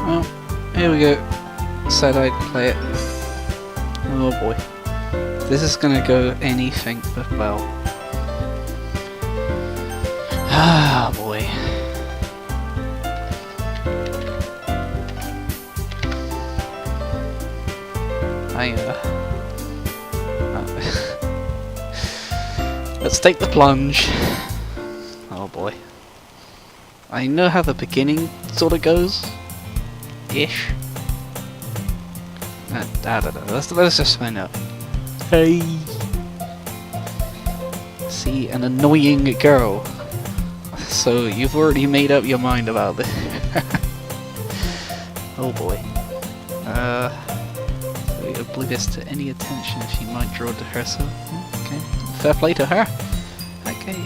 Well, here we go. Said I'd play it. Oh boy. This is gonna go anything but well. Ah boy. Let's take the plunge. Oh boy. I know how the beginning sort of goes. Ish. I don't know. Let's just find out. Hey. See, an annoying girl. So you've already made up your mind about this. Oh boy. So oblivious to any attention she might draw to herself. Okay. Fair play to her. Okay.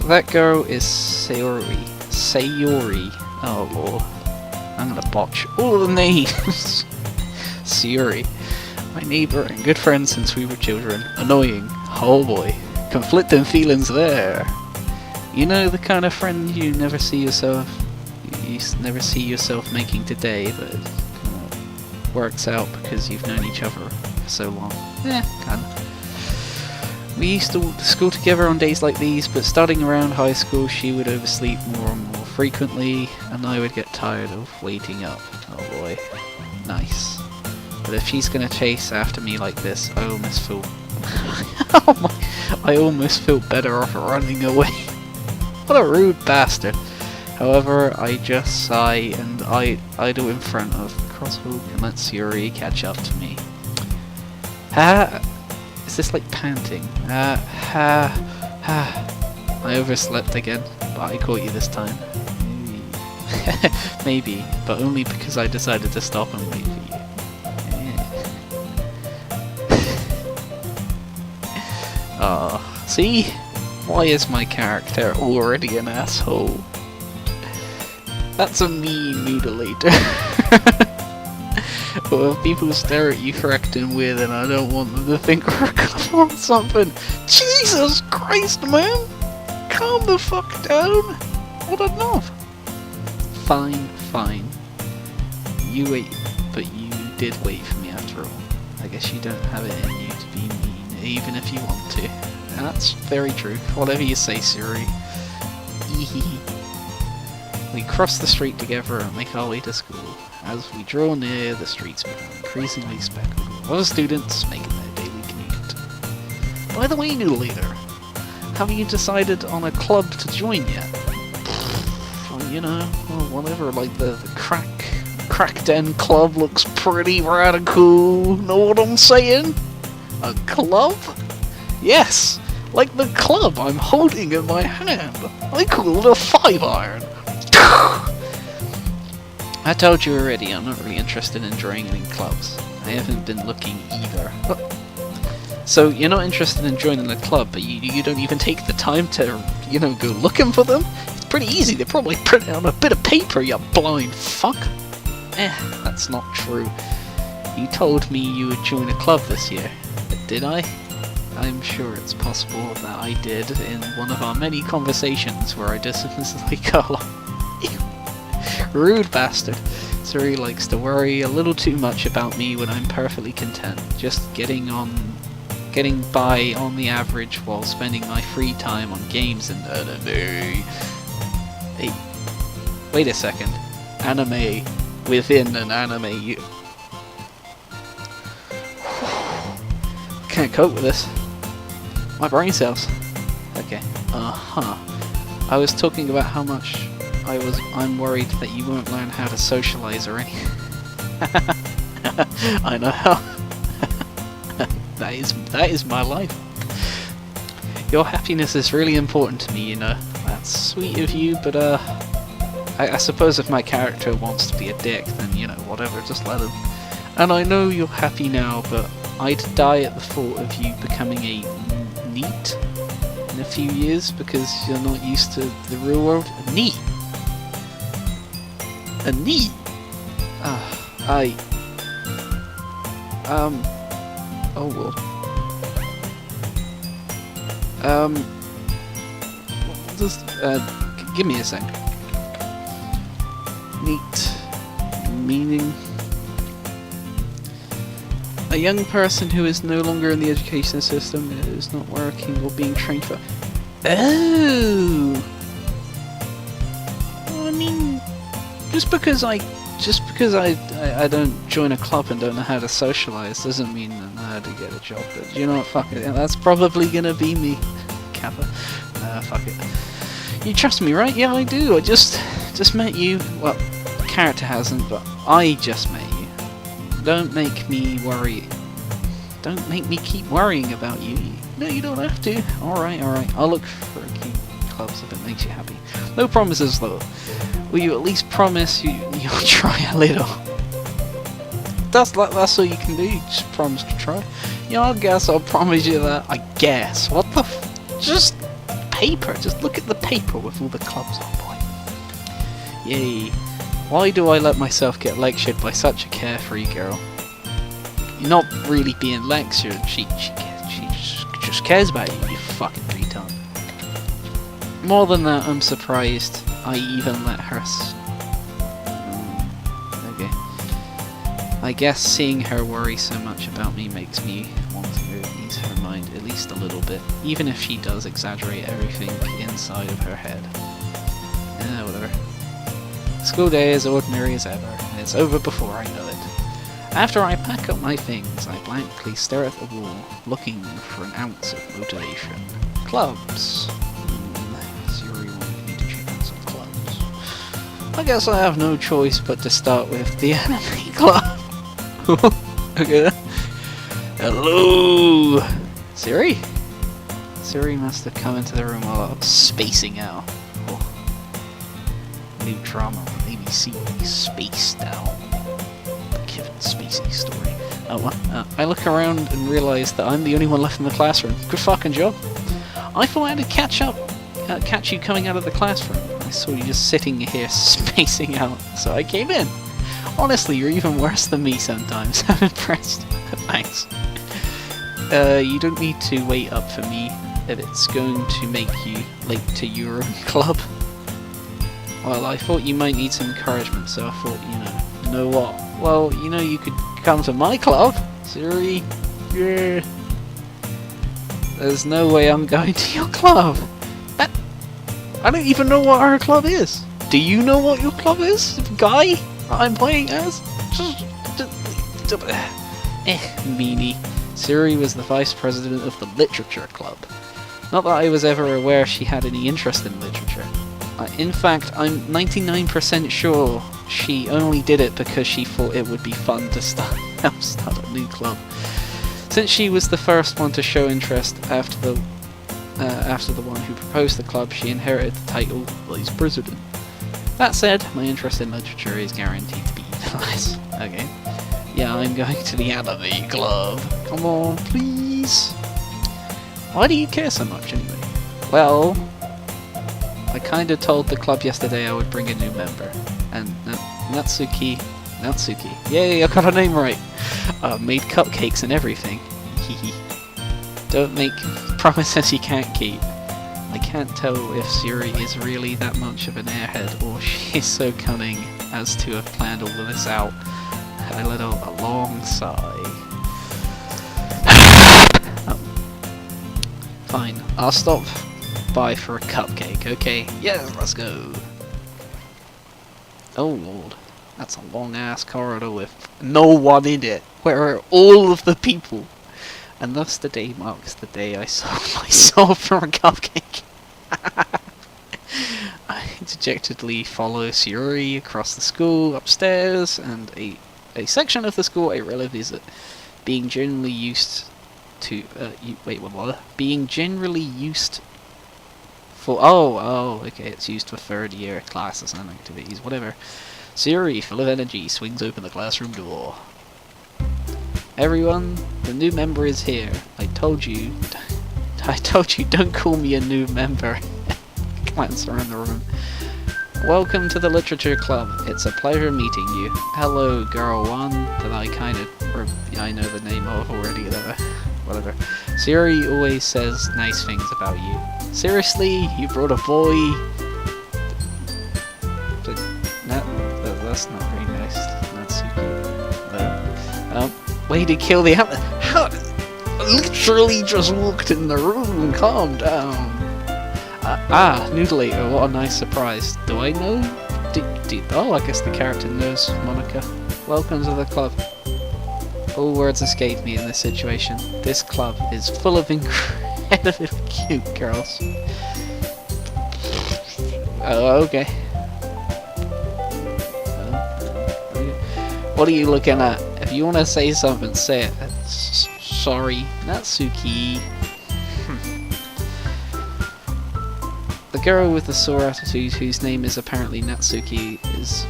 That girl is Sayori. Sayori. Oh lord. I'm gonna botch all of the names. Sayori. My neighbour and good friend since we were children. Annoying. Oh boy. Conflicting feelings there. You know the kind of friend you never see yourself making today, but it works out because you've known each other for so long. Yeah, kind of. We used to walk to school together on days like these, but starting around high school she would oversleep more and more frequently, and I would get tired of waiting up. Oh boy. Nice. But if she's gonna chase after me like this, I almost feel I almost feel better off running away. What a rude bastard. However, I just sigh and idle in front of the crosswalk and let Sayori catch up to me. Is this like panting? I overslept again, but I caught you this time. Maybe, but only because I decided to stop and wait for you. See? Why is my character already an asshole? That's a mean Noodlelator. Well, if people stare at you for acting weird, then I don't want them to think we're a couple or something. Jesus Christ, man! Calm the fuck down! What a knob! Fine, fine. You wait, but you did wait for me after all. I guess you don't have it in you to be mean, even if you want to. That's very true. Whatever you say, Siri. We cross the street together and make our way to school. As we draw near, the streets become increasingly speckled with other students making their daily commute. By the way, Noodlelator, have you decided on a club to join yet? You know, well, whatever, like the crack den club looks pretty radical. Know what I'm saying? A club? Yes! Like the club I'm holding in my hand. I call it a 5-iron. I told you already, I'm not really interested in joining any clubs. I haven't been looking either. So you're not interested in joining a club, but you don't even take the time to, you know, go looking for them? It's pretty easy, they're probably printed on a bit of paper, you blind fuck. That's not true. You told me you would join a club this year, but did I? I'm sure it's possible that I did in one of our many conversations where I dismissively got along. Rude bastard. Suri likes to worry a little too much about me when I'm perfectly content, just getting by on the average while spending my free time on games and anime. Hey, wait a second. Anime within an anime. Can't cope with this. My brain cells. Okay. I was talking about how much I'm worried that you won't learn how to socialize or anything. I know how. That is my life. Your happiness is really important to me, you know. That's sweet of you, but I suppose if my character wants to be a dick, then, you know, whatever, just let him. And I know you're happy now, but I'd die at the thought of you becoming a NEET in a few years because you're not used to the real world. A NEET? A NEET? Oh well. Just, give me a sec. NEET. Meaning? A young person who is no longer in the education system, is not working or being trained for... Oh! Well, I mean, just because I don't join a club and don't know how to socialize doesn't mean I know how to get a job. But you know what, fuck it, that's probably gonna be me. Kappa. Fuck it. You trust me, right? Yeah, I do. I just met you. Well, the character hasn't, but I just met you. Don't make me worry. Don't make me keep worrying about you. No, you don't have to. Alright. I'll look for clubs if it makes you happy. No promises, though. Will you at least promise you'll try a little? That's all you can do. You just promise to try. Yeah, I guess I'll promise you that. I guess. What the just paper. Just look at the paper with all the clubs on, boy. Yay. Why do I let myself get lectured by such a carefree girl? You're not really being lectured. She just cares about you, you fucking retard. More than that, I'm surprised I even let her okay. I guess seeing her worry so much about me makes me want to ease her mind at least a little bit, even if she does exaggerate everything inside of her head. Whatever. School day is ordinary as ever, and it's over before I know it. After I pack up my things, I blankly stare at the wall, looking for an ounce of motivation. Clubs. Zuri wanted me to check out some clubs. I guess I have no choice but to start with the anime club. Okay. Hello! Siri? Siri must have come into the room while I was spacing out. New drama on ABC, Spaced Out. The Kevin Spacey story. I look around and realise that I'm the only one left in the classroom. Good fucking job. I thought I had to catch you coming out of the classroom. I saw you just sitting here spacing out, so I came in. Honestly, you're even worse than me sometimes. I'm impressed. Thanks. You don't need to wait up for me if it's going to make you late to your own club. Well, I thought you might need some encouragement, so I thought, you know what? Well, you could come to my club. Siri? Yeah. There's no way I'm going to your club. I don't even know what our club is. Do you know what your club is? The guy I'm playing as? Meanie. Siri was the vice president of the Literature Club. Not that I was ever aware she had any interest in literature. In fact, I'm 99% sure she only did it because she thought it would be fun to start a new club. Since she was the first one to show interest after the one who proposed the club, she inherited the title Vice President. That said, my interest in literature is guaranteed to be less. Okay. Yeah, I'm going to the anime club. Come on, please. Why do you care so much anyway? Well, I kinda told the club yesterday I would bring a new member. And Natsuki, yay, I got her name right! Made cupcakes and everything. Hehe. Don't make promises you can't keep. I can't tell if Siri is really that much of an airhead or she is so cunning as to have planned all of this out. I let out a long sigh. Fine, I'll stop by for a cupcake, okay? Yes, let's go! Oh lord, that's a long ass corridor with no one in it. Where are all of the people? And thus the day marks the day I sold my soul for a cupcake. I dejectedly follow Siri across the school, upstairs, and a section of the school I rarely visit. Being generally used to being generally used for okay, it's used for third year classes and activities, whatever. Siri, full of energy, swings open the classroom door. Everyone, the new member is here. I told you, don't call me a new member. Glance around the room. Welcome to the Literature Club. It's a pleasure meeting you. Hello, girl one, that I know the name of already, whatever. Siri always says nice things about you. Seriously? You brought a boy? That's not very nice. No. Way to kill the How? Literally just walked in the room. Calm down. Noodlelator. What a nice surprise. Do I know? Oh, I guess the character knows Monica. Welcome to the club. All words escape me in this situation. This club is full of incredibly cute girls. Oh, okay. What are you looking at? If you want to say something, say it. Sorry, Natsuki. The girl with the sore attitude, whose name is apparently Natsuki, is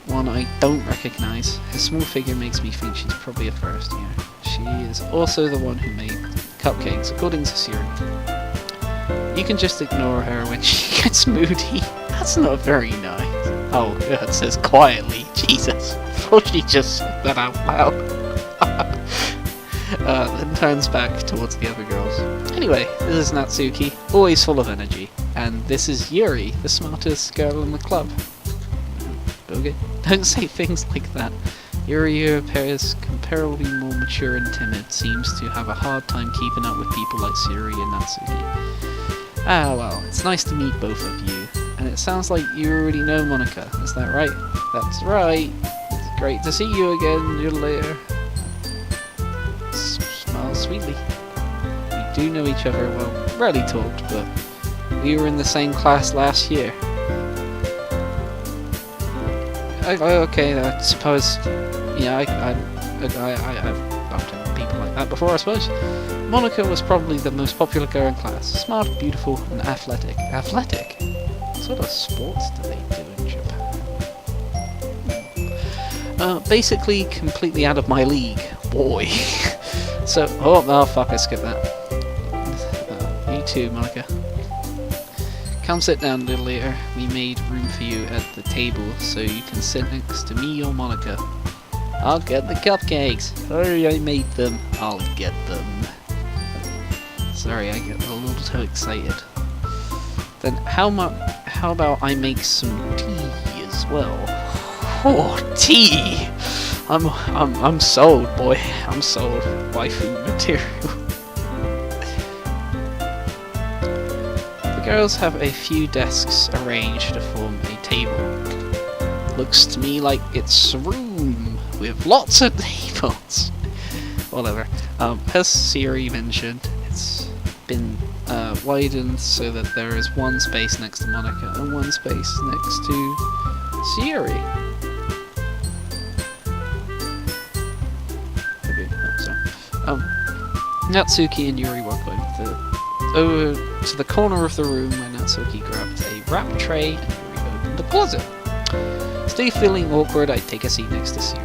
one I don't recognise. Her small figure makes me think she's probably a first year. She is also the one who made cupcakes, according to Siri. You can just ignore her when she gets moody. That's not very nice. Oh, it says quietly. Jesus. I thought she just said that out loud. Then turns back towards the other girls. Anyway, this is Natsuki, always full of energy. And this is Yuri, the smartest girl in the club. Okay. Don't say things like that. Yuri, who appears comparably more mature and timid, seems to have a hard time keeping up with people like Siri and Natsuki. Ah well, it's nice to meet both of you. And it sounds like you already know Monica, is that right? That's right. It's great to see you again, Noodlelator. Smile sweetly. We do know each other well. Rarely talked, but we were in the same class last year. Okay, I suppose. Yeah, I've bumped into people like that before, I suppose. Monica was probably the most popular girl in class. Smart, beautiful, and athletic. Athletic? What sort of sports do they do in Japan? Basically, completely out of my league. Boy. So, oh fuck, I skipped that. You too, Monica. Come sit down, Noodlelator. We made room for you at the table so you can sit next to me or Monica. I'll get the cupcakes. Sorry, I made them. I'll get them. Sorry, I get a little too excited. Then how about I make some tea as well? Oh, tea! I'm sold, boy. I'm sold. Waifu material. The girls have a few desks arranged to form a table. Looks to me like it's a room with lots of tables. Whatever. As Siri mentioned, it's been widened so that there is one space next to Monica and one space next to Siri. Okay, sorry. Natsuki and Yuri walk over to the corner of the room where Natsuki grabbed a wrap tray and Yuri opened the closet. Still feeling awkward, I take a seat next to Siri.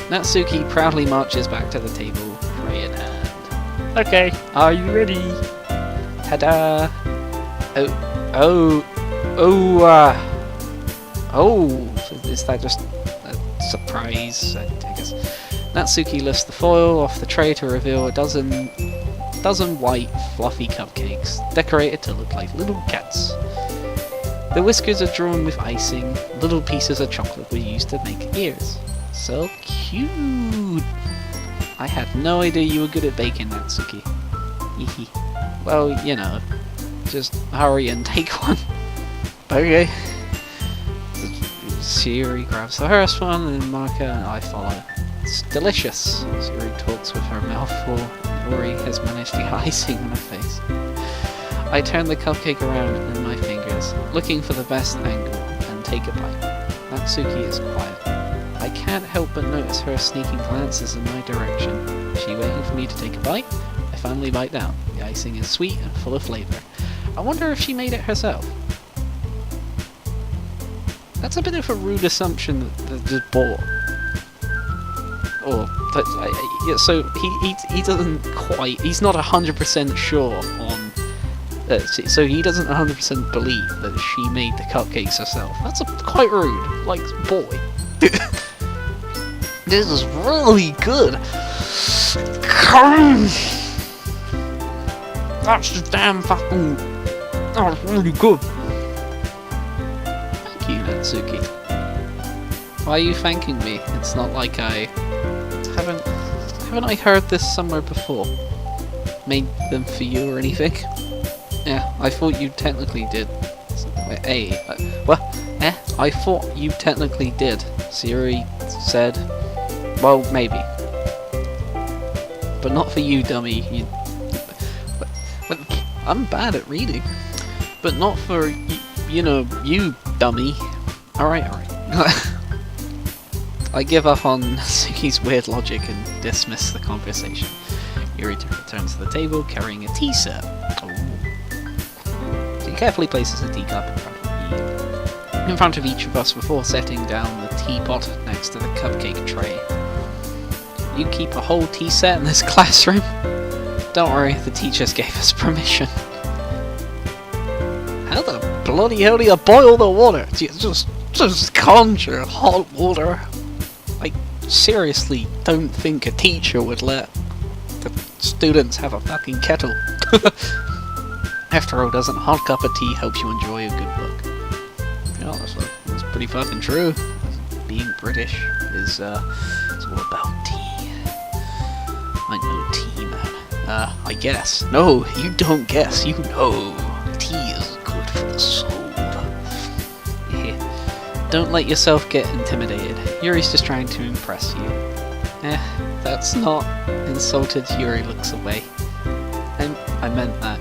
Natsuki proudly marches back to the table, tray in hand. Okay, are you ready? Ta-da! Is that just a surprise? I guess. Natsuki lifts the foil off the tray to reveal a dozen white, fluffy cupcakes, decorated to look like little cats. The whiskers are drawn with icing, little pieces of chocolate were used to make ears. So cute! I had no idea you were good at baking, Natsuki. Hehe. Well, you know, just hurry and take one. Okay. Siri grabs the first one, and Monica and I follow. It's delicious. Siri talks with her mouth full, and Yuri has managed to get icing on her face. I turn the cupcake around in my fingers, looking for the best angle, and take a bite. Natsuki is quiet. I can't help but notice her sneaking glances in my direction. Is she waiting for me to take a bite? I finally bite down. The icing is sweet and full of flavour. I wonder if she made it herself. That's a bit of a rude assumption that just bought. So he doesn't quite. He's not 100% sure on. So he doesn't 100% believe that she made the cupcakes herself. That's quite rude. Like, boy. This is really good. That's just damn fucking. Oh, it's really good. Thank you, Natsuki. Why are you thanking me? It's not like I Haven't I heard this somewhere before? Made them for you or anything? Yeah, I thought you technically did. I thought you technically did. Siri said, well, maybe. But not for you, dummy. I'm bad at reading. But not for, you, dummy. Alright. I give up on Suki's weird logic and dismiss the conversation. Yuri returns to the table carrying a tea set. Oh. She carefully places a teacup in front of each of us before setting down the teapot next to the cupcake tray. You keep a whole tea set in this classroom? Don't worry, the teachers gave us permission. How the bloody hell do you boil the water? Just conjure hot water. I seriously don't think a teacher would let the students have a fucking kettle. After all, doesn't a hot cup of tea help you enjoy a good book? Yeah, that's pretty fucking true. Being British is it's all about tea. I know tea, man. I guess. No, you don't guess. You know. Tea is good for the soul. Don't let yourself get intimidated. Yuri's just trying to impress you. That's not insulted. Yuri looks away. I meant that,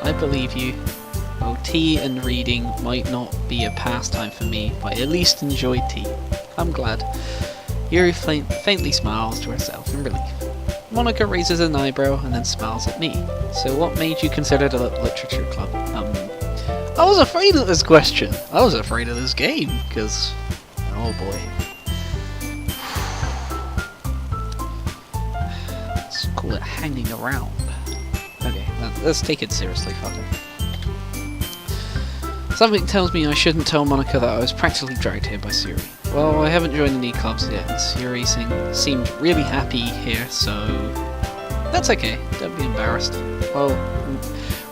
I believe you. Well, tea and reading might not be a pastime for me, but I at least enjoy tea. I'm glad. Yuri faintly smiles to herself in relief. Monika raises an eyebrow and then smiles at me. So what made you consider the literature club? I was afraid of this question. I was afraid of this game, because... oh boy. Let's call it hanging around. Okay, let's take it seriously, fucker. Something tells me I shouldn't tell Monika that I was practically dragged here by Siri. Well, I haven't joined any clubs yet, and Siri seemed really happy here, so... that's okay, don't be embarrassed. Well,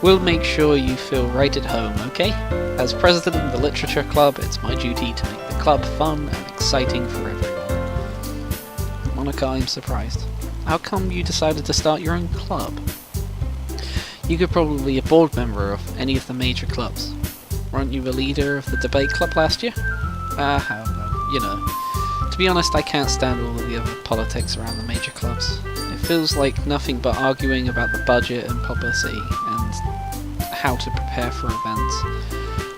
we'll make sure you feel right at home, okay? As president of the Literature Club, it's my duty to make the club fun and exciting for everyone. Monika, I'm surprised. How come you decided to start your own club? You could probably be a board member of any of the major clubs. Weren't you the leader of the debate club last year? Well, To be honest, I can't stand all of the other politics around the major clubs. It feels like nothing but arguing about the budget and publicity and how to prepare for events.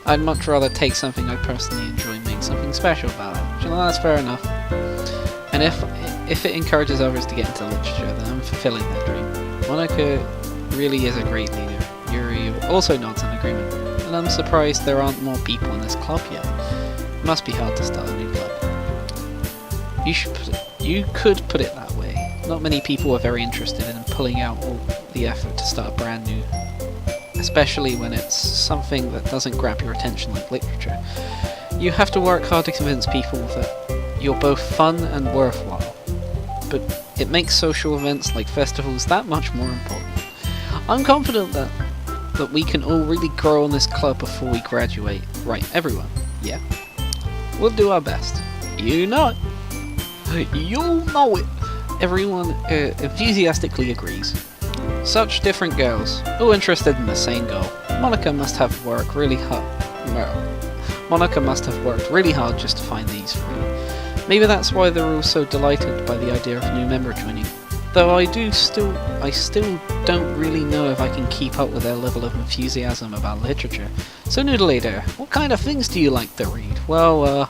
I'd much rather take something I personally enjoy and make something special about it. That's fair enough. And if it encourages others to get into literature, then I'm fulfilling that dream. Monika really is a great leader. Yuri also nods in agreement. And I'm surprised there aren't more people in this club yet. It must be hard to start a new club. You could put it that way. Not many people are very interested in pulling out all the effort to start brand new. Especially when it's something that doesn't grab your attention like literature. You have to work hard to convince people that you're both fun and worthwhile. But it makes social events like festivals that much more important. I'm confident that we can all really grow in this club before we graduate. Right, everyone? Yeah. We'll do our best. You know it. You'll know it. Everyone enthusiastically agrees. Such different girls, all interested in the same goal. Monika must have worked really hard. Monika must have worked really hard just to find these three. Maybe that's why they're all so delighted by the idea of a new member joining. Though I still don't really know if I can keep up with their level of enthusiasm about literature. So Noodlelator, what kind of things do you like to read? Well,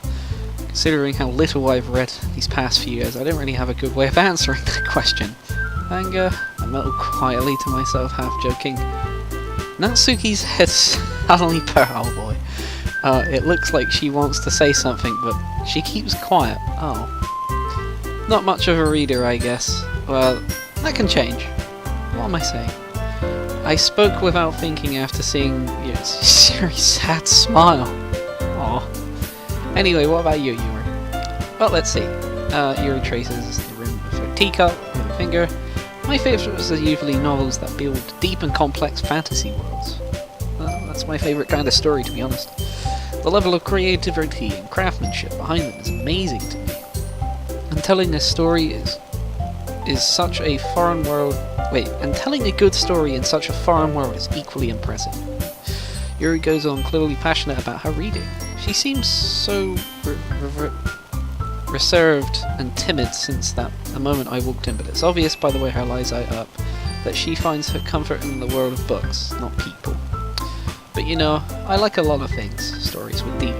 considering how little I've read these past few years, I don't really have a good way of answering that question. Anger, I muttered quietly to myself, half joking. Natsuki's head suddenly oh boy. It looks like she wants to say something, but she keeps quiet. Oh. Not much of a reader, I guess. Well, that can change. What am I saying? I spoke without thinking after seeing your very sad smile. Aw. Anyway, what about you, Yuri? Well, let's see. Yuri traces the rim of her teacup with her finger. My favourites are usually novels that build deep and complex fantasy worlds. Well, that's my favourite kind of story, to be honest. The level of creativity and craftsmanship behind them is amazing to me. And and telling a story is such a foreign world. Wait, and telling a good story in such a foreign world is equally impressive. Yuri goes on, clearly passionate about her reading. She seems so reserved and timid since the moment I walked in, but it's obvious by the way her eyes light up that she finds her comfort in the world of books, not people. But you know, I like a lot of things. Stories with deep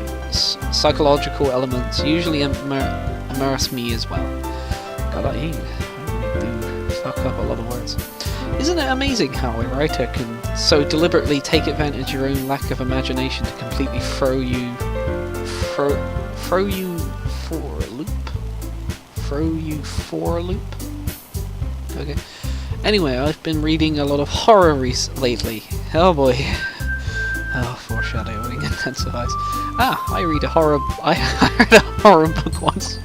psychological elements usually immerse me as well. God, I really do fuck up a lot of words. Isn't it amazing how a writer can so deliberately take advantage of your own lack of imagination to completely throw you for a loop? Throw you for a loop? Okay. Anyway, I've been reading a lot of horror lately. Oh boy. Oh, foreshadowing intensifies. I read a horror. I read a horror book once.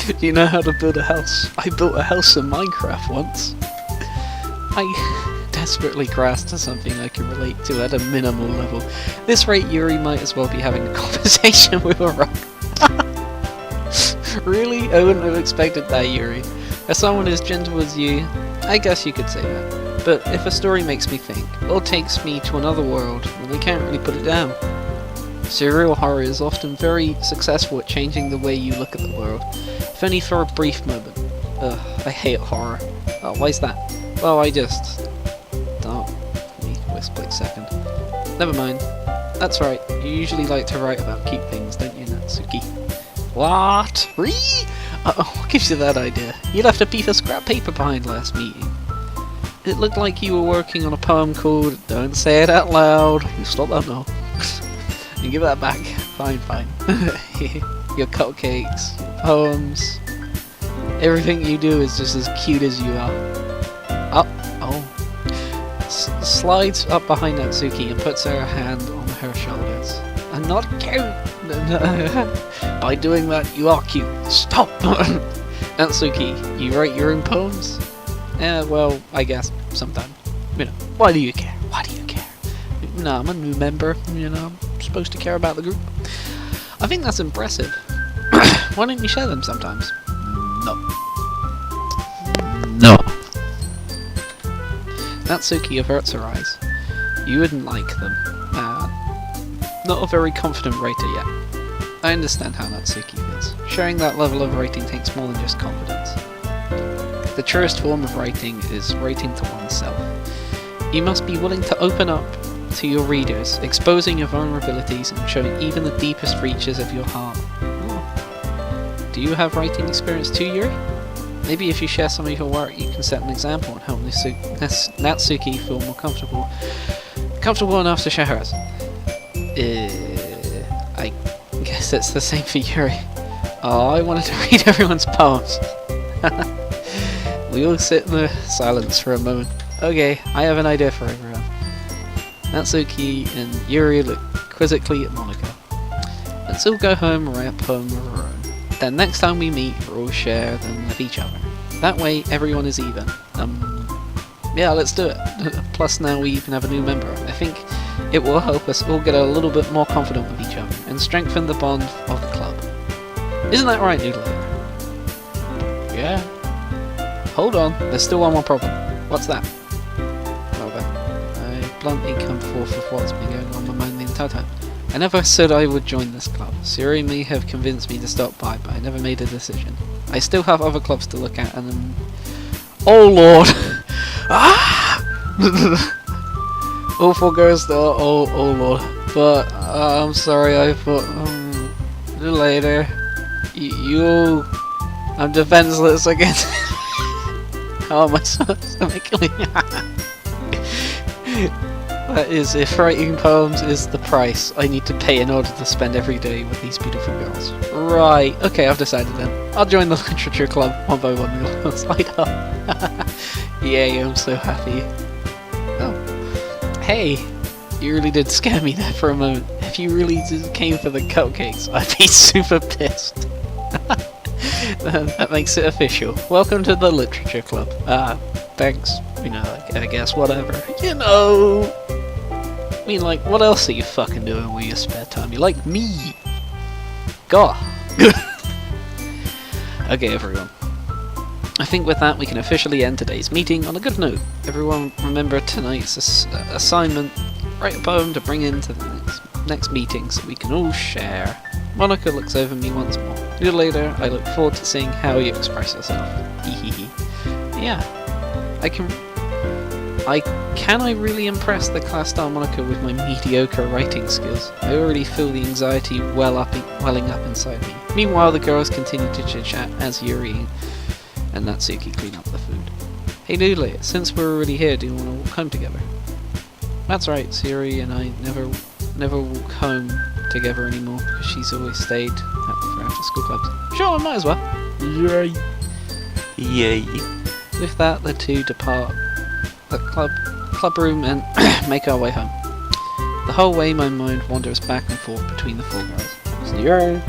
Do you know how to build a house? I built a house in Minecraft once. I desperately grasped to something I can relate to at a minimal level. This rate, Yuri might as well be having a conversation with a rock. Really? I wouldn't have expected that, Yuri. As someone as gentle as you, I guess you could say that. But if a story makes me think, or takes me to another world, then I can't really put it down. Serial horror is often very successful at changing the way you look at the world, if only for a brief moment. Ugh, I hate horror. Oh, why's that? Well, I just... don't... Let me whisper a second. Never mind. That's right, you usually like to write about cute things, don't you, Natsuki? What? Really? What gives you that idea? You left a piece of scrap paper behind last meeting. It looked like you were working on a poem called Don't Say It Out Loud. You stop that now. And give that back. Fine. Your cupcakes, poems, everything you do is just as cute as you are. Slides up behind Natsuki and puts her hand on her shoulders. I'm not cute! By doing that, you are cute. Stop! Natsuki, you write your own poems? Well, I guess sometime. You know, why do you care? Why do you care? No, I'm a new member, you know, I'm supposed to care about the group. I think that's impressive. Why don't you share them sometimes? No. Natsuki averts her eyes. You wouldn't like them. Not a very confident writer yet. I understand how Natsuki feels. Sharing that level of writing takes more than just confidence. The truest form of writing is writing to oneself. You must be willing to open up to your readers, exposing your vulnerabilities and showing even the deepest reaches of your heart. Oh. Do you have writing experience too, Yuri? Maybe if you share some of your work, you can set an example and help Natsuki feel more comfortable enough to share hers. I guess it's the same for Yuri. Oh, I wanted to read everyone's poems. We all sit in the silence for a moment. Okay, I have an idea for everyone. Natsuki and Yuri look quizzically at Monica. Let's all go home and write a poem of our own. Then next time we meet, we'll all share them with each other. That way, everyone is even. Yeah, let's do it. Plus now we even have a new member. I think it will help us all get a little bit more confident with each other and strengthen the bond of the club. Isn't that right, Noodlelator? Yeah. Hold on, there's still one more problem. What's that? Well then, I bluntly come forth with what's been going on in my mind the entire time. I never said I would join this club. Siri may have convinced me to stop by, but I never made a decision. I still have other clubs to look at, and then... Oh lord! Ah! All four girls though, oh lord. But, I'm sorry, I thought, later. You... I'm defenseless against... How am I supposed to make it? That is, if writing poems is the price I need to pay in order to spend every day with these beautiful girls. Right, okay, I've decided then. I'll join the literature club one by one. Let's light up. Yay, I'm so happy. Oh. Hey, you really did scare me there for a moment. If you really just came for the cupcakes, I'd be super pissed. That makes it official. Welcome to the literature club. Thanks. You know, I guess whatever. You know! I mean, like, what else are you fucking doing with your spare time? You like me! God! Okay, everyone. I think with that we can officially end today's meeting on a good note. Everyone remember tonight's assignment. Write a poem to bring into the next meeting so we can all share. Monica looks over me once more. Noodlelator, I look forward to seeing how you express yourself. Hehehe. Yeah. Can I really impress the class star Monica with my mediocre writing skills? I already feel the anxiety welling up inside me. Meanwhile, the girls continue to chit-chat as Yuri and Natsuki clean up the food. Hey Noodlelator, since we're already here, do you want to walk home together? That's right, Yuri and I never walk home together anymore because she's always stayed for after school clubs. Sure, I might as well. Yay. Yay. With that, the two depart the club room and make our way home. The whole way my mind wanders back and forth between the four girls. Yuri.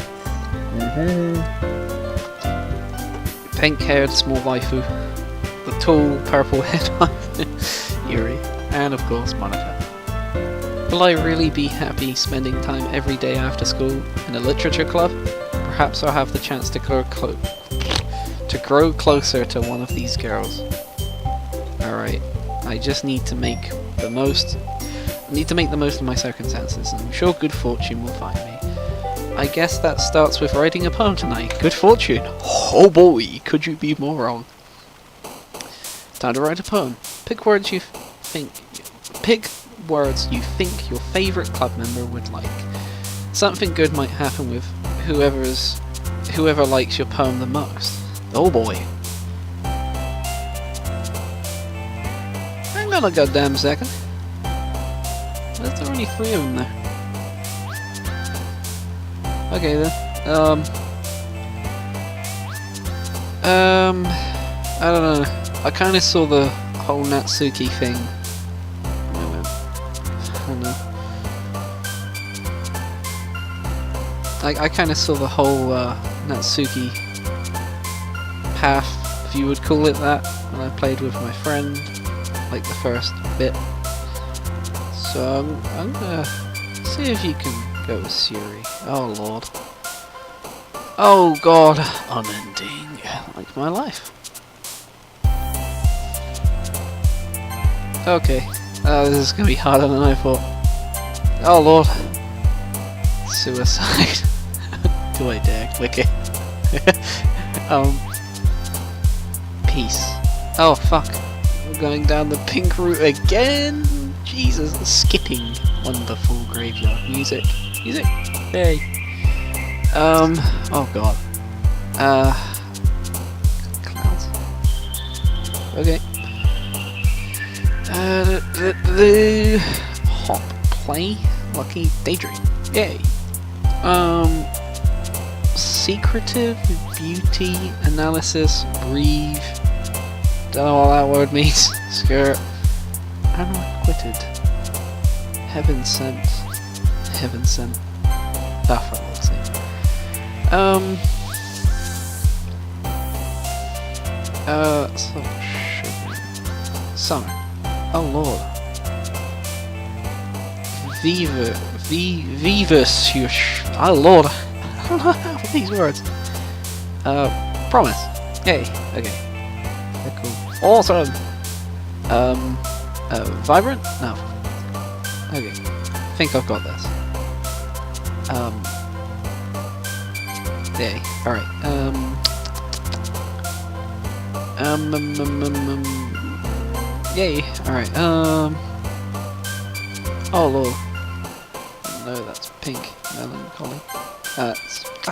Pink-haired small waifu. The tall purple-haired Yuri. And of course Monica. Will I really be happy spending time every day after school in a literature club? Perhaps I'll have the chance to grow closer to one of these girls. Alright, I just need to make the most of my circumstances, and I'm sure good fortune will find me. I guess that starts with writing a poem tonight. Good fortune! Oh boy, could you be more wrong? Time to write a poem. Pick words you think your favourite club member would like. Something good might happen with whoever likes your poem the most. Oh boy. Hang on a goddamn second. There's only 3 of them there. Okay then. I don't know. I kind of saw the whole Natsuki thing. I don't know. I kind of saw the whole Natsuki path, if you would call it that, when I played with my friend, like the first bit. So I'm gonna see if you can go with Siri. Oh lord. Oh god, unending, like my life. Okay, this is gonna be harder than I thought. Oh lord. Suicide. Do I dare click it? Peace. Oh fuck. We're going down the pink route again! Jesus, skipping. Wonderful graveyard music. Music! Yay! Oh god. Clouds. Okay. The hop play. Lucky daydream. Yay. Secretive beauty analysis. Breathe. Don't know what that word means. Skirt. Unrequited. Heaven sent. Heaven sent. That's what it looks like. Summer. Oh lord. Vivus. Oh lord. I don't know half of these words. Promise. Yay. Okay. Yeah, cool. Awesome. Vibrant? No. Okay. I think I've got this. Yay. Alright. Yay. Alright. Oh lord. No, that's pink. Melancholy. God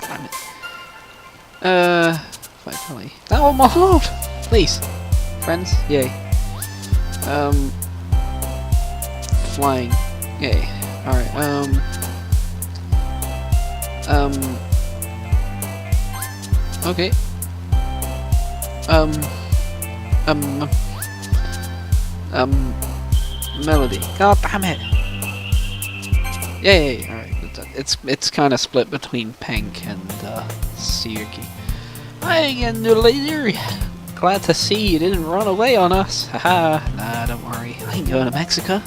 damn it. Finally. Oh my lord! Please. Friends? Yay. Flying. Yay. Alright, okay. Melody. God damn it! Yay! Alright, it's kind of split between pink and, Sirki. Hi again, Noodlelator! Glad to see you didn't run away on us. Haha. Nah, don't worry. I ain't going to Mexico.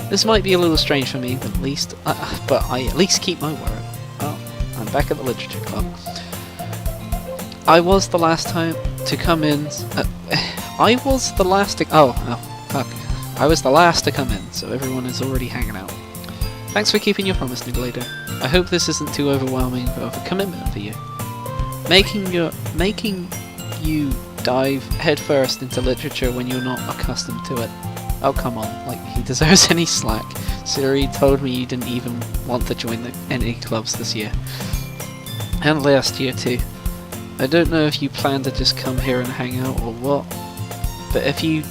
This might be a little strange for me, but I at least keep my word. Well, I'm back at the literature club. I was the last time to come in. I was the last to. Oh, fuck. I was the last to come in, so everyone is already hanging out. Thanks for keeping your promise, Noodlelator. I hope this isn't too overwhelming of a commitment for you. Making you dive headfirst into literature when you're not accustomed to it. Oh, come on, like he deserves any slack. Siri told me you didn't even want to join any clubs this year. And last year too. I don't know if you plan to just come here and hang out or what, but if you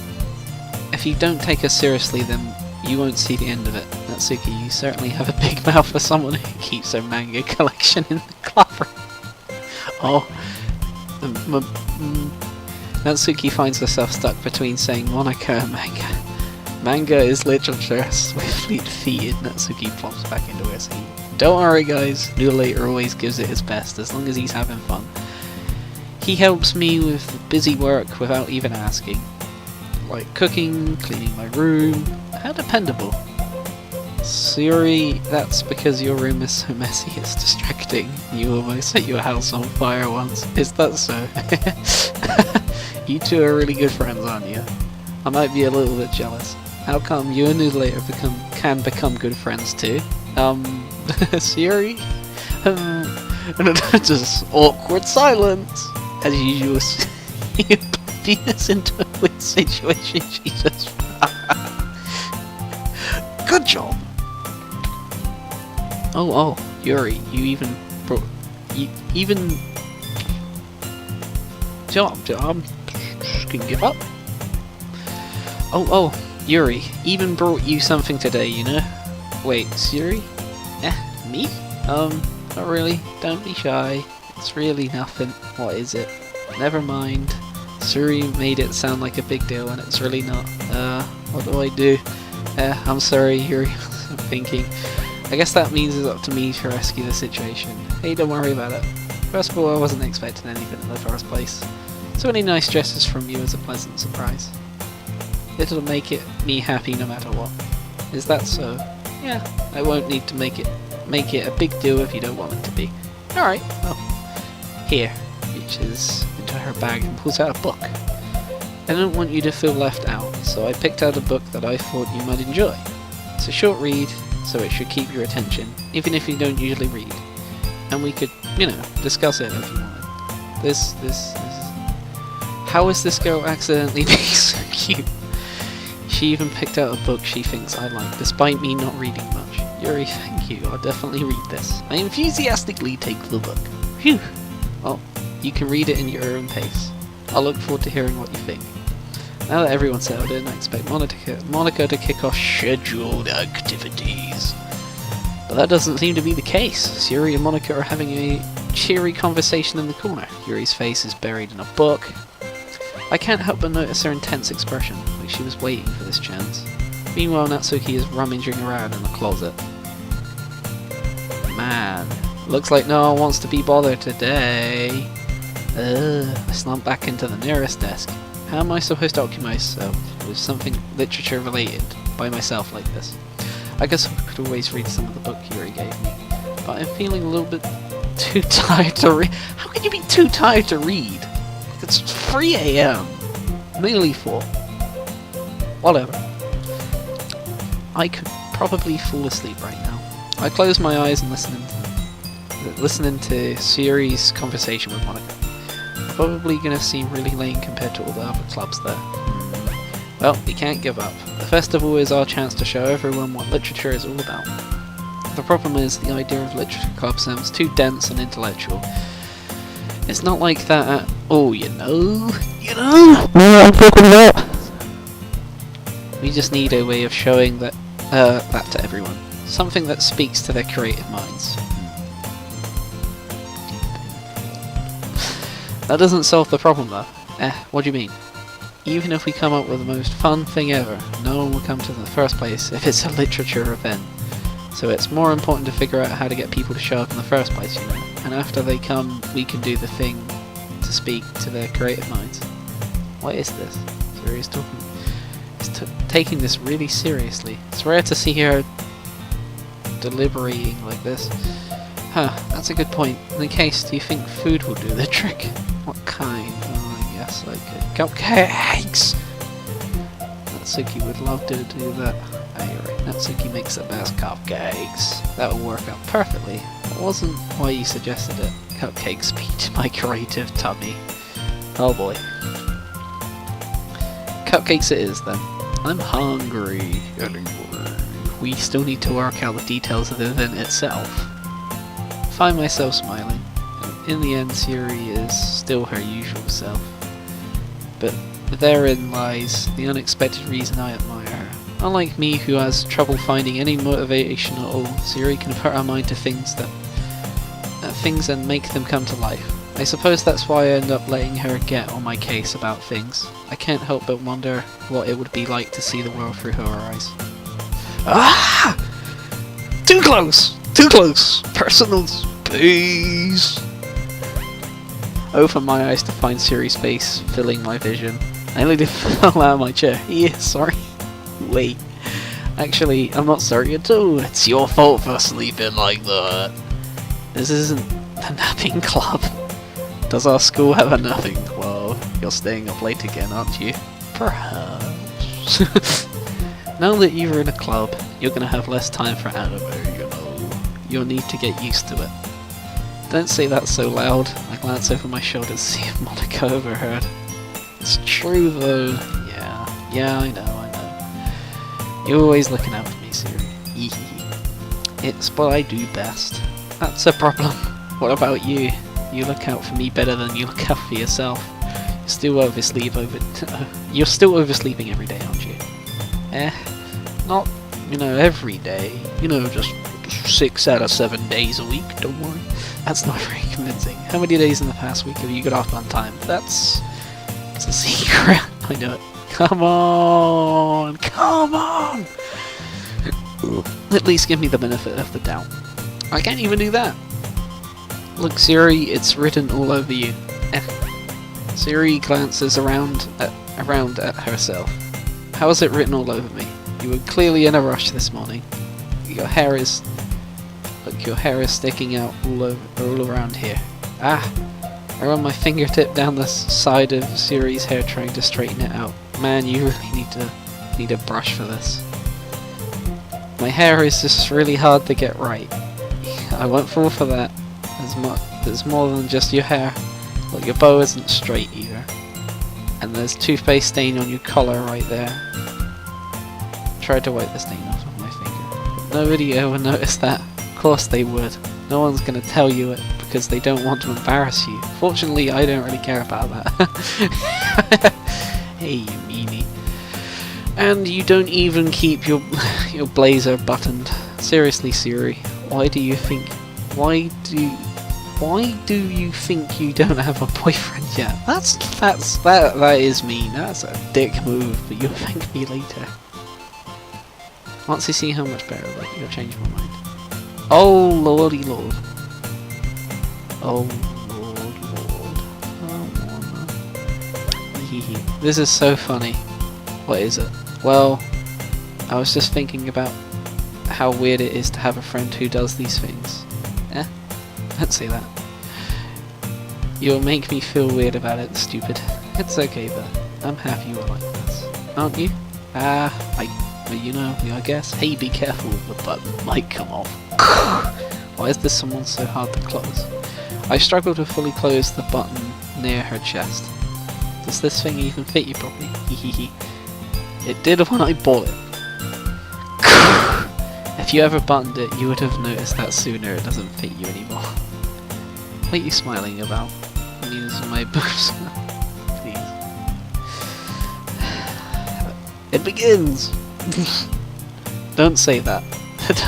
don't take us seriously, then you won't see the end of it. Natsuki, you certainly have a big mouth for someone who keeps their manga collection in the club room. Oh. Natsuki finds herself stuck between saying Monica and manga. Manga is literature. Swiftly defeated, Natsuki plops back into her seat. Don't worry guys, Noodlelator always gives it his best as long as he's having fun. He helps me with busy work without even asking. Like cooking, cleaning my room. How dependable. Siri, that's because your room is so messy it's distracting. You almost set your house on fire once. Is that so? You two are really good friends, aren't you? I might be a little bit jealous. How come you and Noodlelator can become good friends too? Siri? Just awkward silence. As usual, you put us into a weird situation, Jesus. Good job! Oh, Yuri, you even brought... Job, can give up. Oh, Yuri, even brought you something today, you know? Wait, Siri? Me? Not really, don't be shy. It's really nothing. What is it? Never mind. Suri made it sound like a big deal and it's really not. What do I do? I'm sorry, Yuri. I'm thinking. I guess that means it's up to me to rescue the situation. Hey, don't worry about it. First of all, I wasn't expecting anything in the first place. So any nice gestures from you is a pleasant surprise. It'll make me happy no matter what. Is that so? Yeah, I won't need to make it a big deal if you don't want it to be. Alright, well. Here. Reaches into her bag and pulls out a book. I don't want you to feel left out, so I picked out a book that I thought you might enjoy. It's a short read, so it should keep your attention, even if you don't usually read. And we could, discuss it if you wanted. This How is this girl accidentally being so cute? She even picked out a book she thinks I like, despite me not reading much. Yuri, thank you, I'll definitely read this. I enthusiastically take the book. Phew! Well, you can read it in your own pace. I'll look forward to hearing what you think. Now that everyone's settled in, I expect Monica to kick off scheduled activities. But that doesn't seem to be the case. Yuri and Monica are having a cheery conversation in the corner. Yuri's face is buried in a book. I can't help but notice her intense expression, like she was waiting for this chance. Meanwhile, Natsuki is rummaging around in the closet. Man, looks like no one wants to be bothered today. I slump back into the nearest desk. How am I supposed to occupy myself with something literature related by myself like this? I guess I could always read some of the book Yuri gave me, but I'm feeling a little bit too tired to read. How can you be too tired to read? It's 3 AM. Nearly 4. Whatever. I could probably fall asleep right now. I close my eyes and listening to Siri's conversation with Monica. Probably gonna seem really lame compared to all the other clubs there. Well, we can't give up. The festival is our chance to show everyone what literature is all about. The problem is, the idea of literature club sounds too dense and intellectual. It's not like that at all, you know? I'm talking about. We just need a way of showing that to everyone. Something that speaks to their creative minds. That doesn't solve the problem though. What do you mean? Even if we come up with the most fun thing ever, no one will come to the first place if it's a literature event. So it's more important to figure out how to get people to show up in the first place, you know. And after they come, we can do the thing to speak to their creative minds. What is this? Siri's talking. He's taking this really seriously. It's rare to see her deliberating like this. Huh, that's a good point. In the case, do you think food will do the trick? What kind? Oh, I guess I could. Cupcakes! Natsuki would love to do that. Ah, you're right. Natsuki makes the best cupcakes. That'll work out perfectly. It wasn't why you suggested it. Cupcakes beat my creative tummy. Oh boy. Cupcakes it is then. I'm hungry. We still need to work out the details of the event itself. Find myself smiling. In the end, Siri is still her usual self. But therein lies the unexpected reason I admire her. Unlike me, who has trouble finding any motivation at all, Siri can put her mind to things and make them come to life. I suppose that's why I end up letting her get on my case about things. I can't help but wonder what it would be like to see the world through her eyes. Ah! Too close! Too close! Personal space! Open my eyes to find Siri's face filling my vision. I nearly fell out of my chair. Yeah, sorry. Wait. Actually, I'm not sorry at all. It's your fault for sleeping like that. This isn't the napping club. Does our school have a napping club? You're staying up late again, aren't you? Perhaps. Now that you're in a club, you're gonna have less time for anime, you know. You'll need to get used to it. Don't say that so loud. I glance over my shoulder to see if Monica overheard. It's true though. Yeah, I know. You're always looking out for me, Siri. It's what I do best. That's a problem. What about you? You look out for me better than you look out for yourself. You're still oversleeping every day, aren't you? Not, every day. Just 6 out of 7 days a week, don't worry. That's not very convincing. How many days in the past week have you got off on time? It's a secret. I know it. Come on! At least give me the benefit of the doubt. I can't even do that. Look, Siri, it's written all over you. Siri glances around at herself. How is it written all over me? You were clearly in a rush this morning. Your hair is sticking out all around here. I run my fingertip down the side of Siri's hair trying to straighten it out. Man, you really need a brush for this. My hair is just really hard to get right. I won't fall for that. There's more than just your hair. Look, your bow isn't straight either. And there's toothpaste stain on your collar right there. Tried to wipe the stain off with my finger. But nobody ever noticed that. Of course they would. No one's gonna tell you it because they don't want to embarrass you. Fortunately, I don't really care about that. Hey, you meanie. And you don't even keep your blazer buttoned. Seriously, Siri, why do you think you don't have a boyfriend yet? That is mean. That's a dick move, but you'll thank me later. Once you see how much better I like, you'll change my mind. Oh lordy lord. Oh lord. Oh, this is so funny. What is it? Well, I was just thinking about how weird it is to have a friend who does these things. Don't say that. You'll make me feel weird about it, stupid. It's okay though. I'm happy you were like this. Aren't you? I guess. Hey, be careful with the button. Might come off. Why is this someone so hard to close? I struggle to fully close the button near her chest. Does this thing even fit you properly? It did when I bought it. If you ever buttoned it, you would have noticed that sooner. It doesn't fit you anymore. What are you smiling about? Means my boobs. Please. It begins! Don't say that.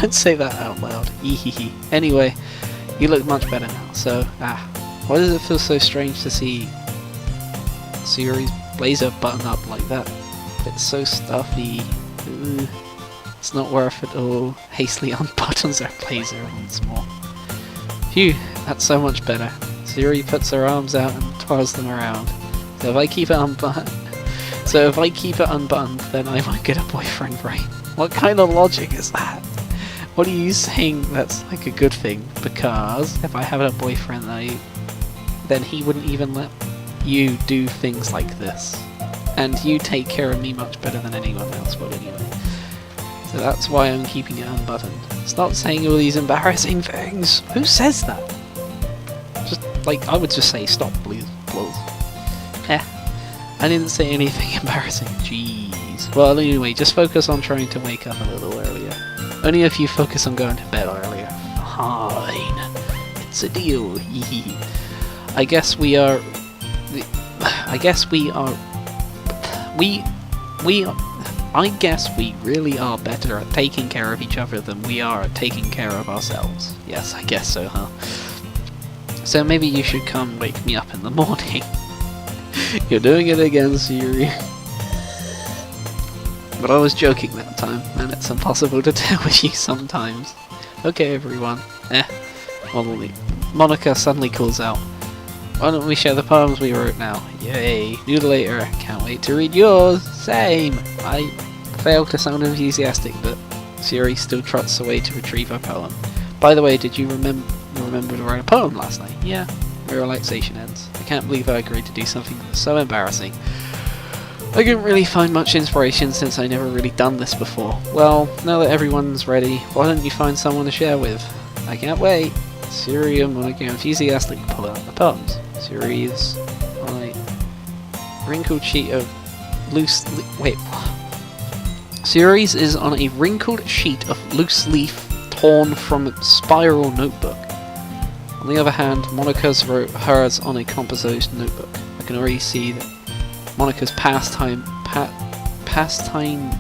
Don't say that out loud. Anyway, you look much better now, so, why does it feel so strange to see Siri's blazer button up like that? It's so stuffy. Ooh. It's not worth it all. Hastily unbuttons her blazer once more. Phew, that's so much better. Siri puts her arms out and twirls them around. So if I keep it unbuttoned, then I might get a boyfriend, right? What kind of logic is that? What are you saying that's like a good thing? Because if I had a boyfriend, then he wouldn't even let you do things like this. And you take care of me much better than anyone else would anyway. So that's why I'm keeping it unbuttoned. Stop saying all these embarrassing things! Who says that? Just, like, I would just say stop, please. I didn't say anything embarrassing. Jeez. Well, anyway, just focus on trying to wake up a little earlier. Only if you focus on going to bed earlier. Fine. It's a deal. I guess we are... I guess we really are better at taking care of each other than we are at taking care of ourselves. Yes, I guess so, huh? So maybe you should come wake me up in the morning. You're doing it again, Siri. But I was joking that time, and it's impossible to tell with you sometimes. Okay, everyone. Monica suddenly calls out. Why don't we share the poems we wrote now? Yay! Noodlelator, can't wait to read yours! Same! I failed to sound enthusiastic, but Siri still trots away to retrieve her poem. By the way, did you remember to write a poem last night? Yeah, my relaxation ends. I can't believe I agreed to do something so embarrassing. I couldn't really find much inspiration since I never really done this before. Well, now that everyone's ready, why don't you find someone to share with? I can't wait! Siri and Monica enthusiastically pull out the poems. Siri is on a wrinkled sheet of loose Siri's is on a wrinkled sheet of loose leaf torn from a spiral notebook. On the other hand, Monica's wrote hers on a composed notebook. I can already see that Monica's pastime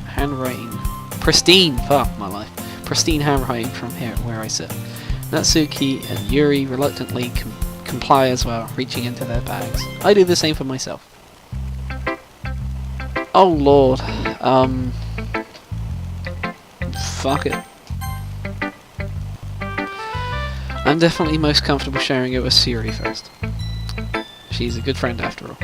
handwriting. Pristine! Fuck my life. Pristine handwriting from here where I sit. Natsuki and Yuri reluctantly comply as well, reaching into their bags. I do the same for myself. Oh lord. Fuck it. I'm definitely most comfortable sharing it with Siri first. She's a good friend after all.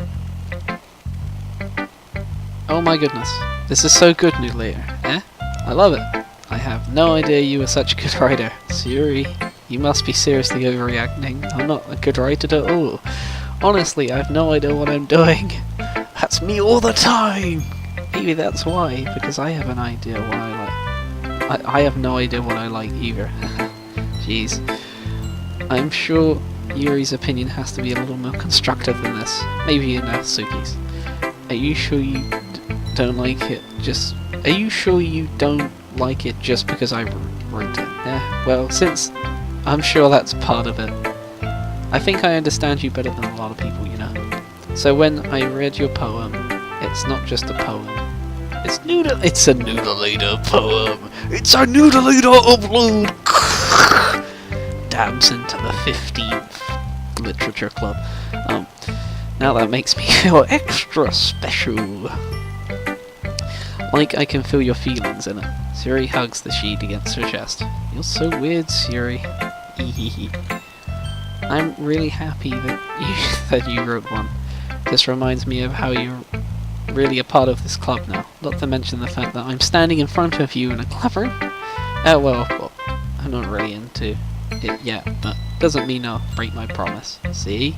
Oh my goodness. This is so good, Noodlelator. I love it. I have no idea you were such a good writer. Siri, you must be seriously overreacting. I'm not a good writer at all. Honestly, I have no idea what I'm doing. That's me all the time! Maybe that's why, because I have an idea what I like. I have no idea what I like either. Jeez. I'm sure Yuri's opinion has to be a little more constructive than this. Maybe in Natsuki's. Are you sure you don't like it just... Are you sure you don't like it just because I wrote it? Yeah, well, since I'm sure that's part of it. I think I understand you better than a lot of people, you know. So when I read your poem, it's not just a poem. It's a Noodlelator poem. It's a Noodlelator upload. Dabs into the 15th Literature Club. Now that makes me feel extra special. Like I can feel your feelings in it. Siri hugs the sheet against her chest. You're so weird, Siri. I'm really happy that you wrote one. This reminds me of how you're really a part of this club now. Not to mention the fact that I'm standing in front of you in a club room. Well, I'm not really into it yet, but doesn't mean I'll break my promise. See?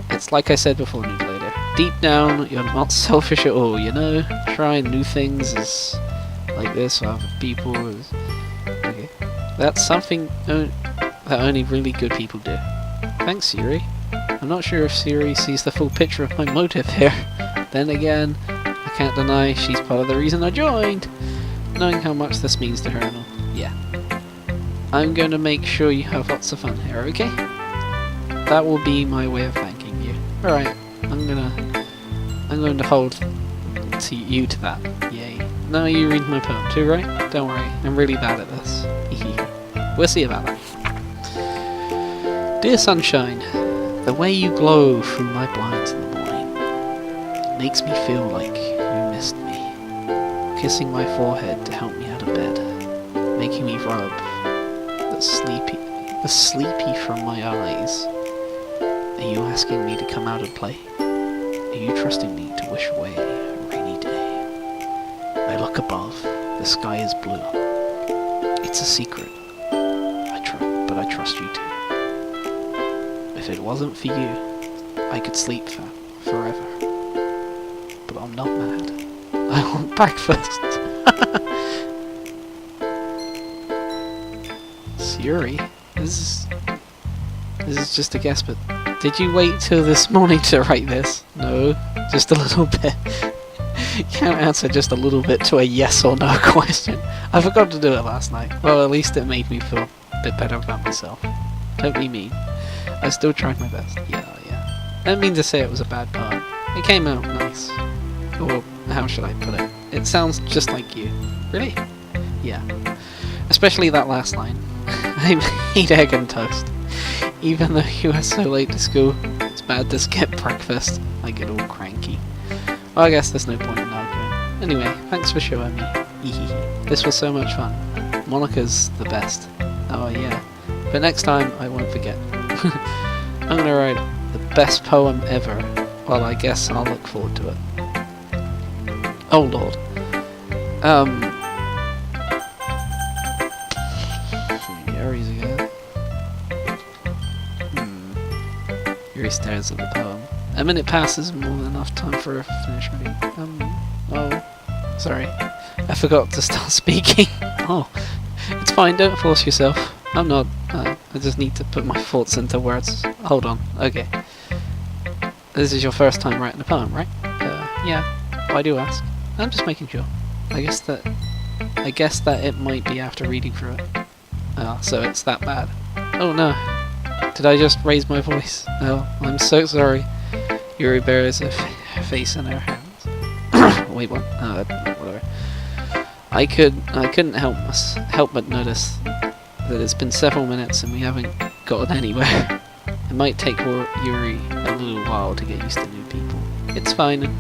It's like I said before, Noodlelator. Deep down, you're not selfish at all, you know? Trying new things is like this for other people is... Okay. That's something that only really good people do. Thanks, Siri. I'm not sure if Siri sees the full picture of my motive here. Then again, I can't deny she's part of the reason I joined. Knowing how much this means to her and all. Yeah. I'm going to make sure you have lots of fun here, okay? That will be my way of thanking you. Alright, I'm going to hold you to that. Yay. Now you read my poem too, right? Don't worry, I'm really bad at this. We'll see about that. Dear sunshine, the way you glow through my blinds in the morning makes me feel like you missed me. Kissing my forehead to help me out of bed, making me rub the sleepy from my eyes. Are you asking me to come out and play? Are you trusting me to wish away a rainy day? I look above, the sky is blue. It's It's a secret. But I trust you too. If it wasn't for you, I could sleep forever. But I'm not mad. I want breakfast. Yuri, this is just a guess, but did you wait till this morning to write this? No, just a little bit. You can't answer just a little bit to a yes or no question. I forgot to do it last night. Well, at least it made me feel a bit better about myself. Don't be mean. I still tried my best. Yeah. I don't mean to say it was a bad poem. It came out nice. Or how should I put it? It sounds just like you. Really? Yeah. Especially that last line. I made egg and toast. Even though you were so late to school, it's bad to skip breakfast. I get all cranky. Well, I guess there's no point in arguing. Anyway, thanks for showing me. This was so much fun. Monica's the best. Oh yeah. But next time, I won't forget. I'm gonna write the best poem ever. Well, I guess I'll look forward to it. Oh lord. Yuri's again. Yuri stares at the poem. A minute passes, more than enough time for her to finish reading. Oh, sorry. I forgot to start speaking. Oh, it's fine, don't force yourself. I'm not, I just need to put my thoughts into words. Hold on, okay. This is your first time writing a poem, right? Yeah. Why do you ask? I'm just making sure. I guess that it might be after reading through it. Oh, so it's that bad. Oh no. Did I just raise my voice? Oh, I'm so sorry. Yuri bears her face in her hands. Wait, what? Whatever. I couldn't help but notice that it's been several minutes and we haven't gotten anywhere. It might take Yuri a little while to get used to new people. It's fine.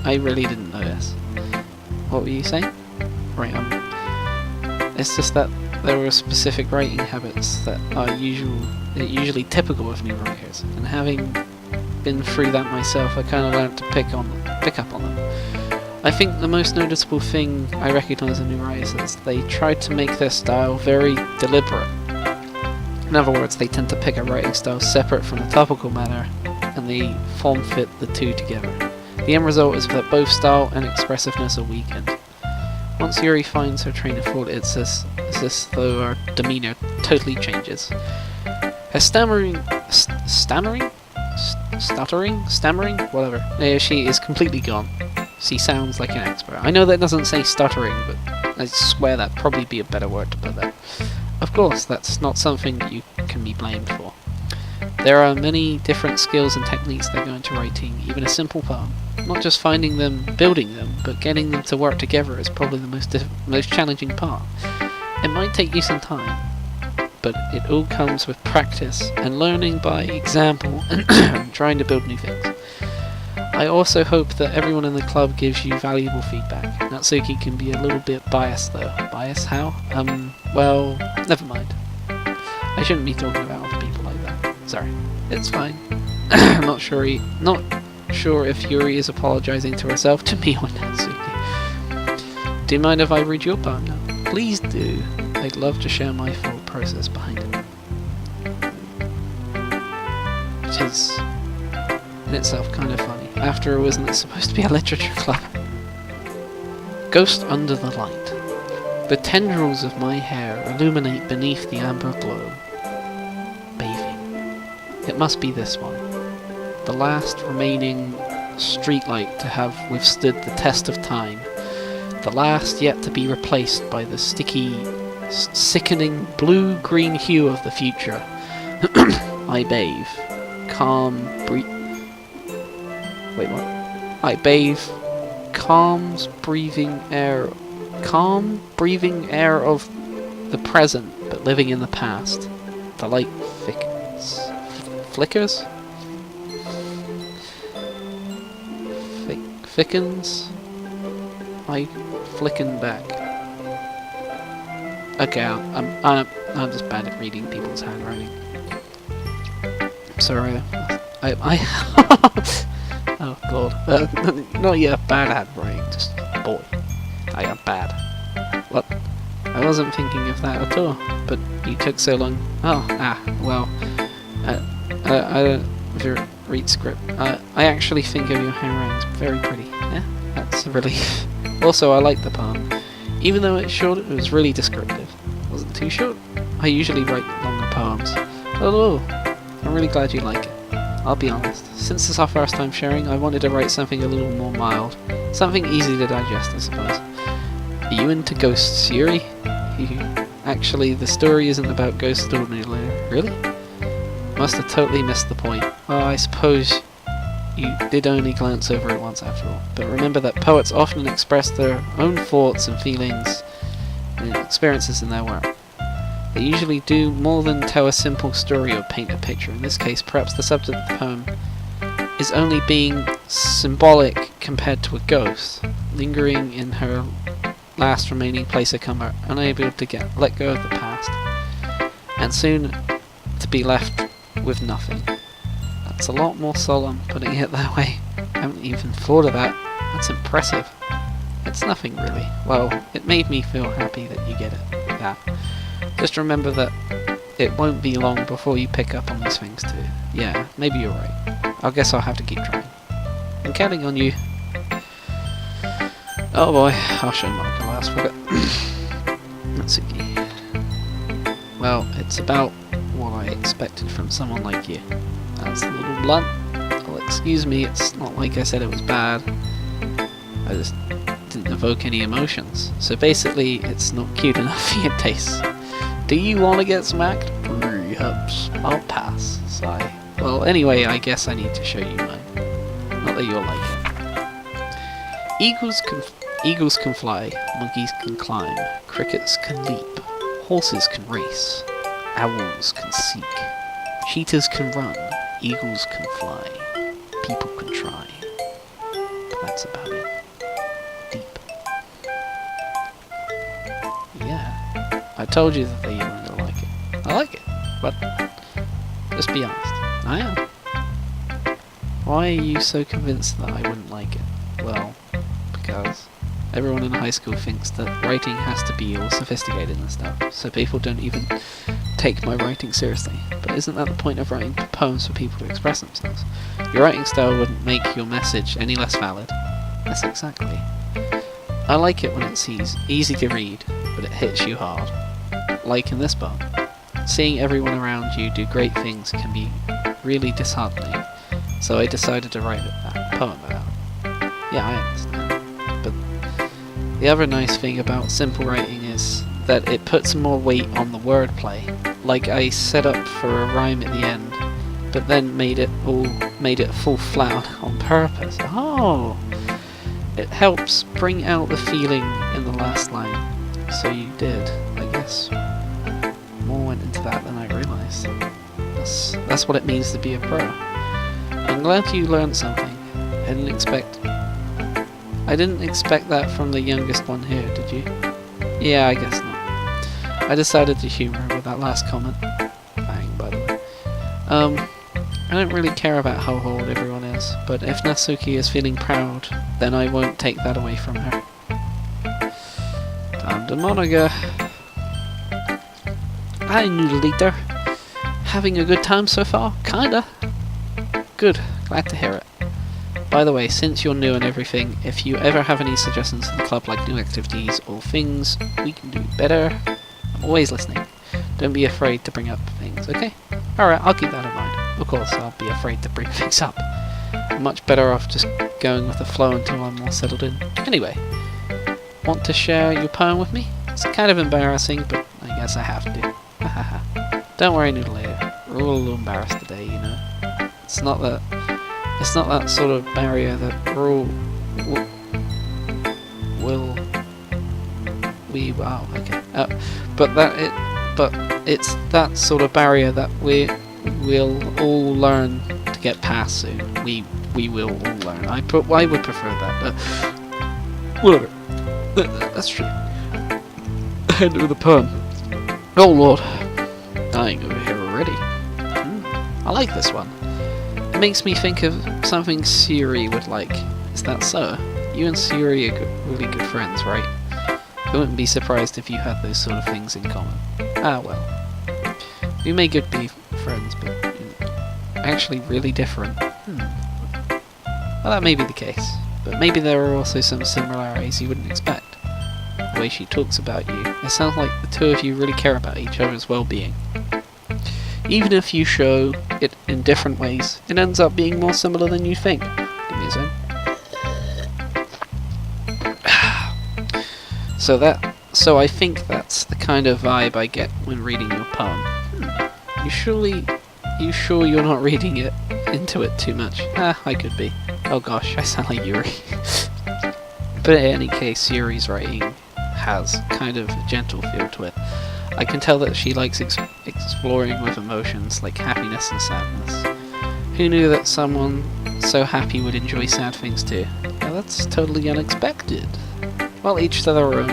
I really didn't notice. What were you saying? Right, it's just that there were specific writing habits that are usually typical of new writers, and having been through that myself, I kind of learned to pick up on them. I think the most noticeable thing I recognise in new writers is they try to make their style very deliberate. In other words, they tend to pick a writing style separate from the topical matter, and they form fit the two together. The end result is that both style and expressiveness are weakened. Once Yuri finds her train of thought, it's as though her demeanour totally changes. Her stammering, whatever. She is completely gone. She sounds like an expert. I know that doesn't say stuttering, but I swear that'd probably be a better word to put that. Of course, that's not something you can be blamed for. There are many different skills and techniques that go into writing even a simple poem. Not just finding them, building them, but getting them to work together is probably the most challenging part. It might take you some time, but it all comes with practice and learning by example and trying to build new things. I also hope that everyone in the club gives you valuable feedback. Natsuki can be a little bit biased though. Biased how? Well, never mind. I shouldn't be talking about other people like that. Sorry. It's fine. Not sure if Yuri is apologizing to herself, to me, or Natsuki. Do you mind if I read your poem now? Please do. I'd love to share my thought process behind it. Which is, in itself, kind of funny. After all, isn't it supposed to be a literature club? Ghost under the light. The tendrils of my hair illuminate beneath the amber glow. Bathing. It must be this one. The last remaining streetlight to have withstood the test of time. The last yet to be replaced by the sticky, sickening blue-green hue of the future. I bathe. Calm breathing air of the present, but living in the past. The light flickers? Thickens? I flicken back. Okay, I'm just bad at reading people's handwriting. I'm sorry. Oh god. Not yet bad handwriting, just boy. I am bad. What? I wasn't thinking of that at all, but you took so long. Well, I don't read script. I actually think of your handwriting's very pretty. Yeah, that's a relief. Also, I like the poem. Even though it's short, it was really descriptive. It wasn't too short. I usually write longer poems. Oh, I'm really glad you like it. I'll be honest, since it's our first time sharing, I wanted to write something a little more mild. Something easy to digest, I suppose. Are you into ghosts, Yuri? Actually, the story isn't about ghosts or Noodlelator. Really? Must have totally missed the point. Well, I suppose you did only glance over it once after all. But remember that poets often express their own thoughts and feelings and experiences in their work. They usually do more than tell a simple story or paint a picture. In this case, perhaps the subject of the poem is only being symbolic compared to a ghost, lingering in her last remaining place of comfort, unable to let go of the past, and soon to be left with nothing. That's a lot more solemn, putting it that way. I haven't even thought of that. That's impressive. It's nothing really. Well, it made me feel happy that you get it with that. Just remember that it won't be long before you pick up on these things too. Yeah, maybe you're right. I guess I'll have to keep trying. I'm counting on you. Oh boy, I'll show Mark the last book. Natsuki. Well, it's about what I expected from someone like you. That's a little blunt. Well, excuse me, it's not like I said it was bad. I just didn't evoke any emotions. So basically, it's not cute enough for your taste. Do you want to get smacked? Perhaps. I'll pass. Sigh. Well, anyway, I guess I need to show you mine. Not that you'll like it. Eagles can fly, monkeys can climb, crickets can leap, horses can race, owls can seek, cheetahs can run, eagles can fly, people can try. But that's about it. Deep. Yeah, I told you that you weren't gonna like it. I like it, but just be honest. I am. Why are you so convinced that I wouldn't like it? Well, because everyone in high school thinks that writing has to be all sophisticated and stuff, so people don't even take my writing seriously. But isn't that the point of writing poems for people to express themselves? Your writing style wouldn't make your message any less valid. Yes, exactly. I like it when it's easy to read, but it hits you hard. Like in this poem. Seeing everyone around you do great things can be really disheartening, so I decided to write a poem about it. Yeah, I understand. But the other nice thing about simple writing is that it puts more weight on the wordplay. Like I set up for a rhyme at the end, but then made it fall flat on purpose. Oh! It helps bring out the feeling in the last line. So you did, I guess. More went into that than I realised. That's what it means to be a pro. I'm glad you learned something. I didn't expect that from the youngest one here, did you? Yeah, I guess not. I decided to humour her with that last comment. Bang, by the way. I don't really care about how old everyone is, but if Natsuki is feeling proud, then I won't take that away from her. Time to Monaga. Hi, Noodlelator. Having a good time so far? Kinda. Good, glad to hear it. By the way, since you're new and everything, if you ever have any suggestions for the club, like new activities or things we can do better, I'm always listening. Don't be afraid to bring up things, okay? Alright, I'll keep that in mind. Of course, I'll be afraid to bring things up. I'm much better off just going with the flow until I'm more settled in. Anyway, want to share your poem with me? It's kind of embarrassing, but I guess I have to. Don't worry, Noodlelator. We're all a little embarrassed today, you know. It's not that sort of barrier that we're all but it's that sort of barrier that we'll all learn to get past soon. We will all learn. I would prefer that. Whatever. That's true. End of the poem. Oh lord, dying over here already. I like this one. It makes me think of something Siri would like. Is that so? You and Siri are really good friends, right? I wouldn't be surprised if you had those sort of things in common. Ah, well. We may good be friends, but actually really different. Well, that may be the case, but maybe there are also some similarities you wouldn't expect. The way she talks about you, it sounds like the two of you really care about each other's well-being. Even if you show it in different ways, it ends up being more similar than you think. Give me a second. So I think that's the kind of vibe I get when reading your poem. You sure you're not reading it into it too much? I could be. Oh gosh, I sound like Yuri. But in any case, Yuri's writing has kind of a gentle feel to it. I can tell that she likes exploring with emotions like happiness and sadness. Who knew that someone so happy would enjoy sad things too? Well, that's totally unexpected. Well, each to their own.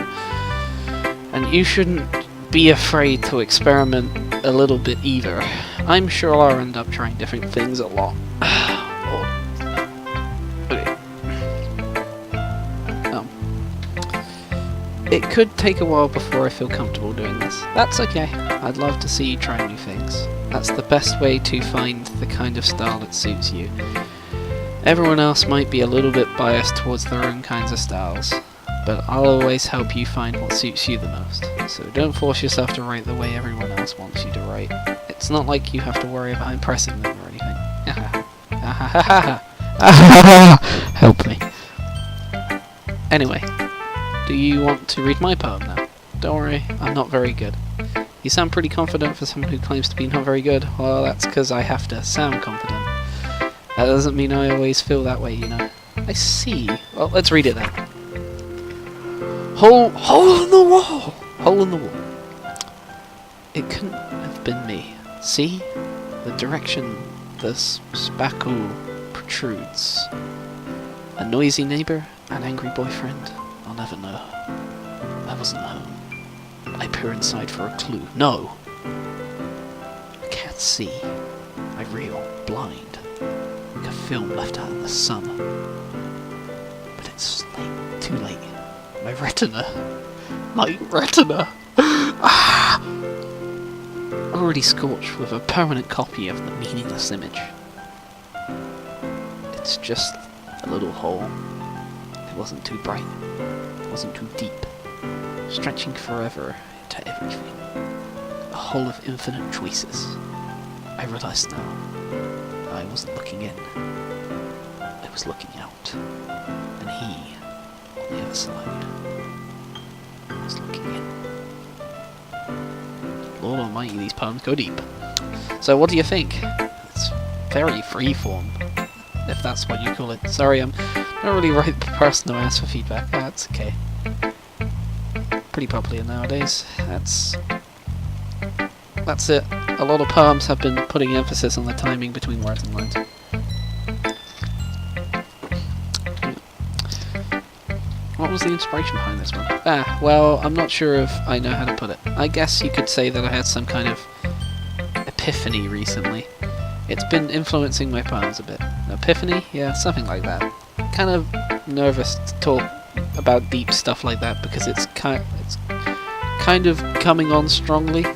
And you shouldn't be afraid to experiment a little bit either. I'm sure I'll end up trying different things a lot. Okay. It could take a while before I feel comfortable doing this. That's okay. I'd love to see you try new things. That's the best way to find the kind of style that suits you. Everyone else might be a little bit biased towards their own kinds of styles, but I'll always help you find what suits you the most. So don't force yourself to write the way everyone else wants you to write. It's not like you have to worry about impressing them or anything. Help me. Anyway, do you want to read my poem now? Don't worry, I'm not very good. You sound pretty confident for someone who claims to be not very good. Well, that's because I have to sound confident. That doesn't mean I always feel that way, you know. I see. Well, let's read it then. Hole in the wall! Hole in the wall. It couldn't have been me. See? The direction the spackle protrudes. A noisy neighbour? An angry boyfriend? I'll never know. I wasn't home. I peer inside for a clue. No! I can't see. I reel, blind. Like a film left out in the sun. But it's late. Too late. My retina. My retina! Already scorched with a permanent copy of the meaningless image. It's just a little hole. It wasn't too bright. It wasn't too deep. Stretching forever into everything. A hole of infinite choices. I realise now. I wasn't looking in. I was looking out. And he, on the other side, was looking in. Lord almighty, these poems go deep. So what do you think? It's very freeform, if that's what you call it. Sorry, I'm not really the right person to ask for feedback. That's okay. Pretty popular nowadays. That's it. A lot of poems have been putting emphasis on the timing between words and lines. What was the inspiration behind this one? Well, I'm not sure if I know how to put it. I guess you could say that I had some kind of epiphany recently. It's been influencing my poems a bit. Epiphany? Yeah, something like that. Kind of nervous to talk about deep stuff like that because it's kind of coming on strongly.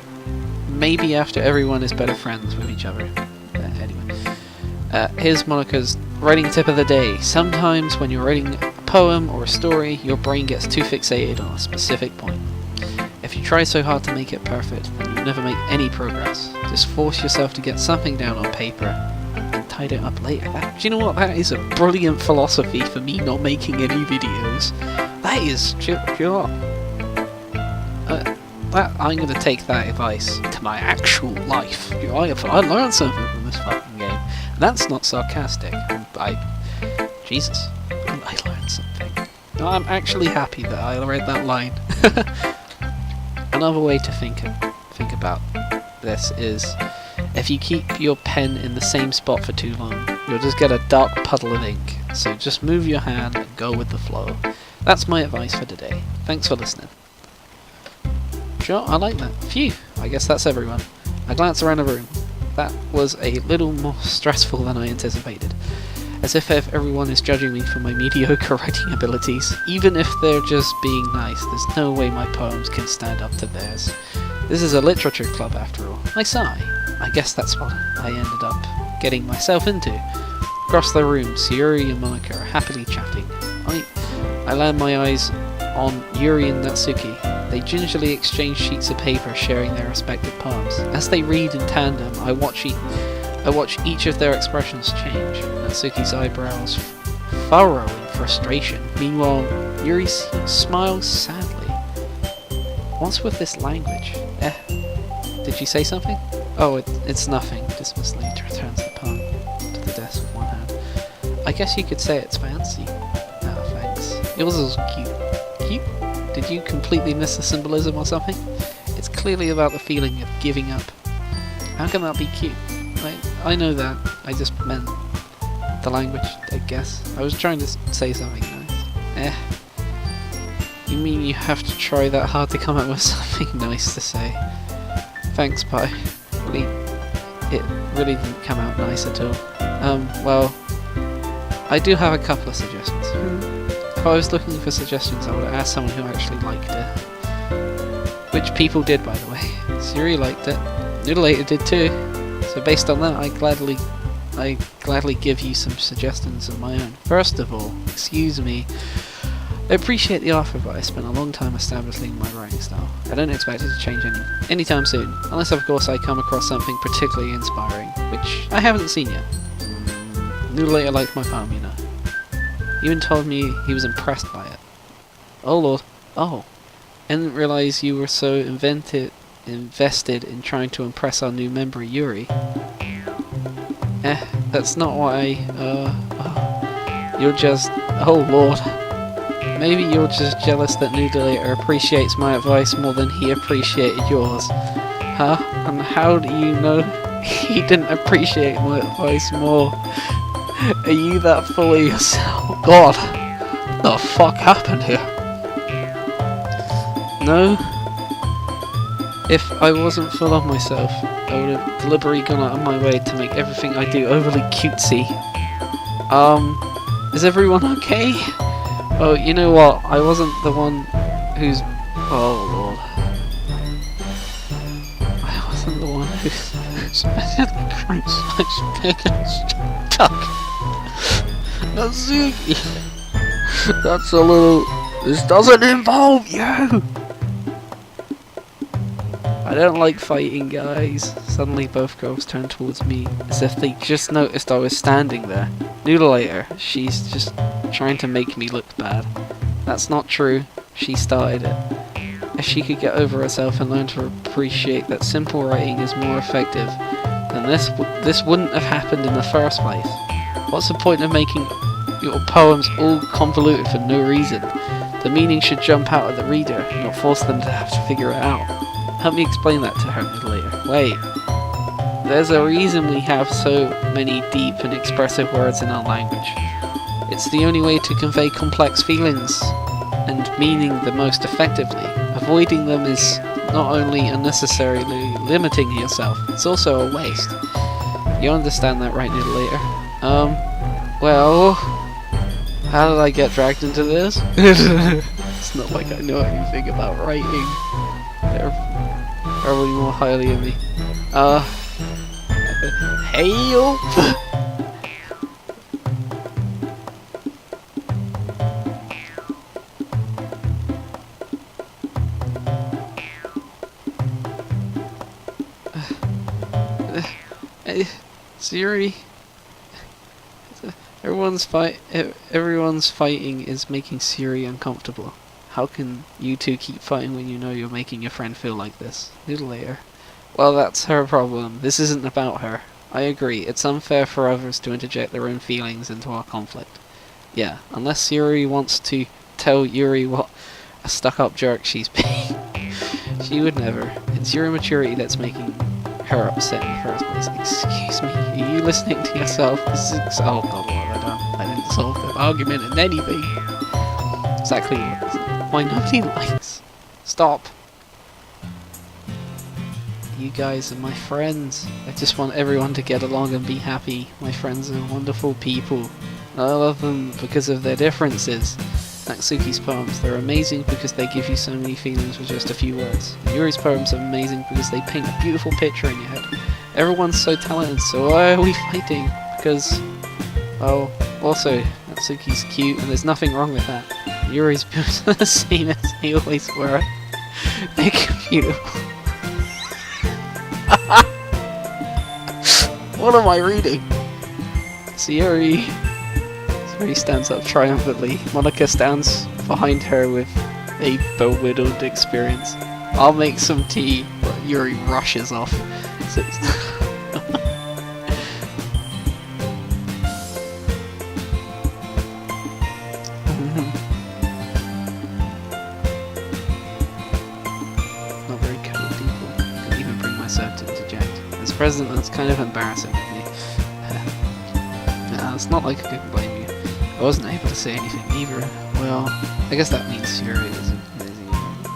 Maybe after everyone is better friends with each other. Anyway. Here's Monica's writing tip of the day. Sometimes when you're writing a poem or a story, your brain gets too fixated on a specific point. If you try so hard to make it perfect, then you'll never make any progress. Just force yourself to get something down on paper and tidy it up later. Do you know what? That is a brilliant philosophy for me not making any videos. That is, I'm going to take that advice to my actual life. I learned something from this fucking game. And that's not sarcastic. Jesus, I learned something. No, I'm actually happy that I read that line. Another way to think about this is, if you keep your pen in the same spot for too long, you'll just get a dark puddle of ink. So just move your hand and go with the flow. That's my advice for today. Thanks for listening. Sure, I like that. Phew, I guess that's everyone. I glance around the room. That was a little more stressful than I anticipated. As if everyone is judging me for my mediocre writing abilities. Even if they're just being nice, there's no way my poems can stand up to theirs. This is a literature club after all. I sigh. I guess that's what I ended up getting myself into. Across the room, Sayuri and Monika are happily chatting. I land my eyes on Yuri and Natsuki. They gingerly exchange sheets of paper, sharing their respective poems. As they read in tandem, I watch each of their expressions change. Natsuki's eyebrows furrow in frustration. Meanwhile, Yuri smiles sadly. What's with this language? Did she say something? Oh, it's nothing. Dismissively returns the poem to the desk with one hand. I guess you could say it's fancy. Ah, thanks. Yours is cute. Cute? Did you completely miss the symbolism or something? It's clearly about the feeling of giving up. How can that be cute? I know that. I just meant the language, I guess. I was trying to say something nice. You mean you have to try that hard to come up with something nice to say? Thanks, Pi. It really didn't come out nice at all. Well, I do have a couple of suggestions. If I was looking for suggestions, I would have asked someone who actually liked it. Which people did, by the way. Sayuri liked it. Noodlelator did too. So based on that, I gladly give you some suggestions of my own. First of all, excuse me, I appreciate the offer, but I spent a long time establishing my writing style. I don't expect it to change anytime soon, unless of course I come across something particularly inspiring, which I haven't seen yet. Noodlelator liked my poem, you know. He even told me he was impressed by it. Oh lord. Oh. I didn't realise you were so invested in trying to impress our new member Yuri. That's not what you're just... Oh lord. Maybe you're just jealous that Noodlelator appreciates my advice more than he appreciated yours. Huh? And how do you know he didn't appreciate my advice more? Are you that full of yourself? God! What the fuck happened here? No? If I wasn't full of myself, I would have deliberately gone out of my way to make everything I do overly cutesy. Is everyone okay? Oh, you know what? I wasn't the one who's... Oh, lord. I wasn't the one who's... stuck. Natsuki! That's a little... This doesn't involve you! I don't like fighting, guys. Suddenly both girls turned towards me, as if they just noticed I was standing there. Noodlelator, she's just trying to make me look bad. That's not true. She started it. If she could get over herself and learn to appreciate that simple writing is more effective, then this wouldn't have happened in the first place. What's the point of making your poems all convoluted for no reason? The meaning should jump out at the reader, not force them to have to figure it out. Help me explain that to her later. Wait. There's a reason we have so many deep and expressive words in our language. It's the only way to convey complex feelings and meaning the most effectively. Avoiding them is not only unnecessarily limiting yourself, it's also a waste. You understand that, right, Noodlelator? Well... How did I get dragged into this? It's not like I know anything about writing. They're probably more highly of me. Hail! Sayuri, everyone's fighting is making Sayuri uncomfortable. How can you two keep fighting when you know you're making your friend feel like this? Noodlelator. Well, that's her problem. This isn't about her. I agree. It's unfair for others to interject their own feelings into our conflict. Yeah, unless Sayuri wants to tell Yuri what a stuck-up jerk she's being. She would never. It's your immaturity that's making her upset in the first place. Excuse me, are you listening to yourself? This is... Oh god, what have I done? I didn't solve the argument in anything. Exactly why nobody likes. Stop. You guys are my friends. I just want everyone to get along and be happy. My friends are wonderful people. I love them because of their differences. Natsuki's poems, they're amazing because they give you so many feelings with just a few words. Yuri's poems are amazing because they paint a beautiful picture in your head. Everyone's so talented, so why are we fighting? Because, well, also, Natsuki's cute and there's nothing wrong with that. Yuri's poems are the same as they always were. They're beautiful. What am I reading? Yuri stands up triumphantly. Monika stands behind her with a bewildered experience. I'll make some tea, but Yuri rushes off. So not very cool people. Couldn't even bring myself to interject. As president, that's kind of embarrassing of me. It's not like I couldn't blame you. I wasn't able to say anything either. Well, I guess that means Yuri isn't busy.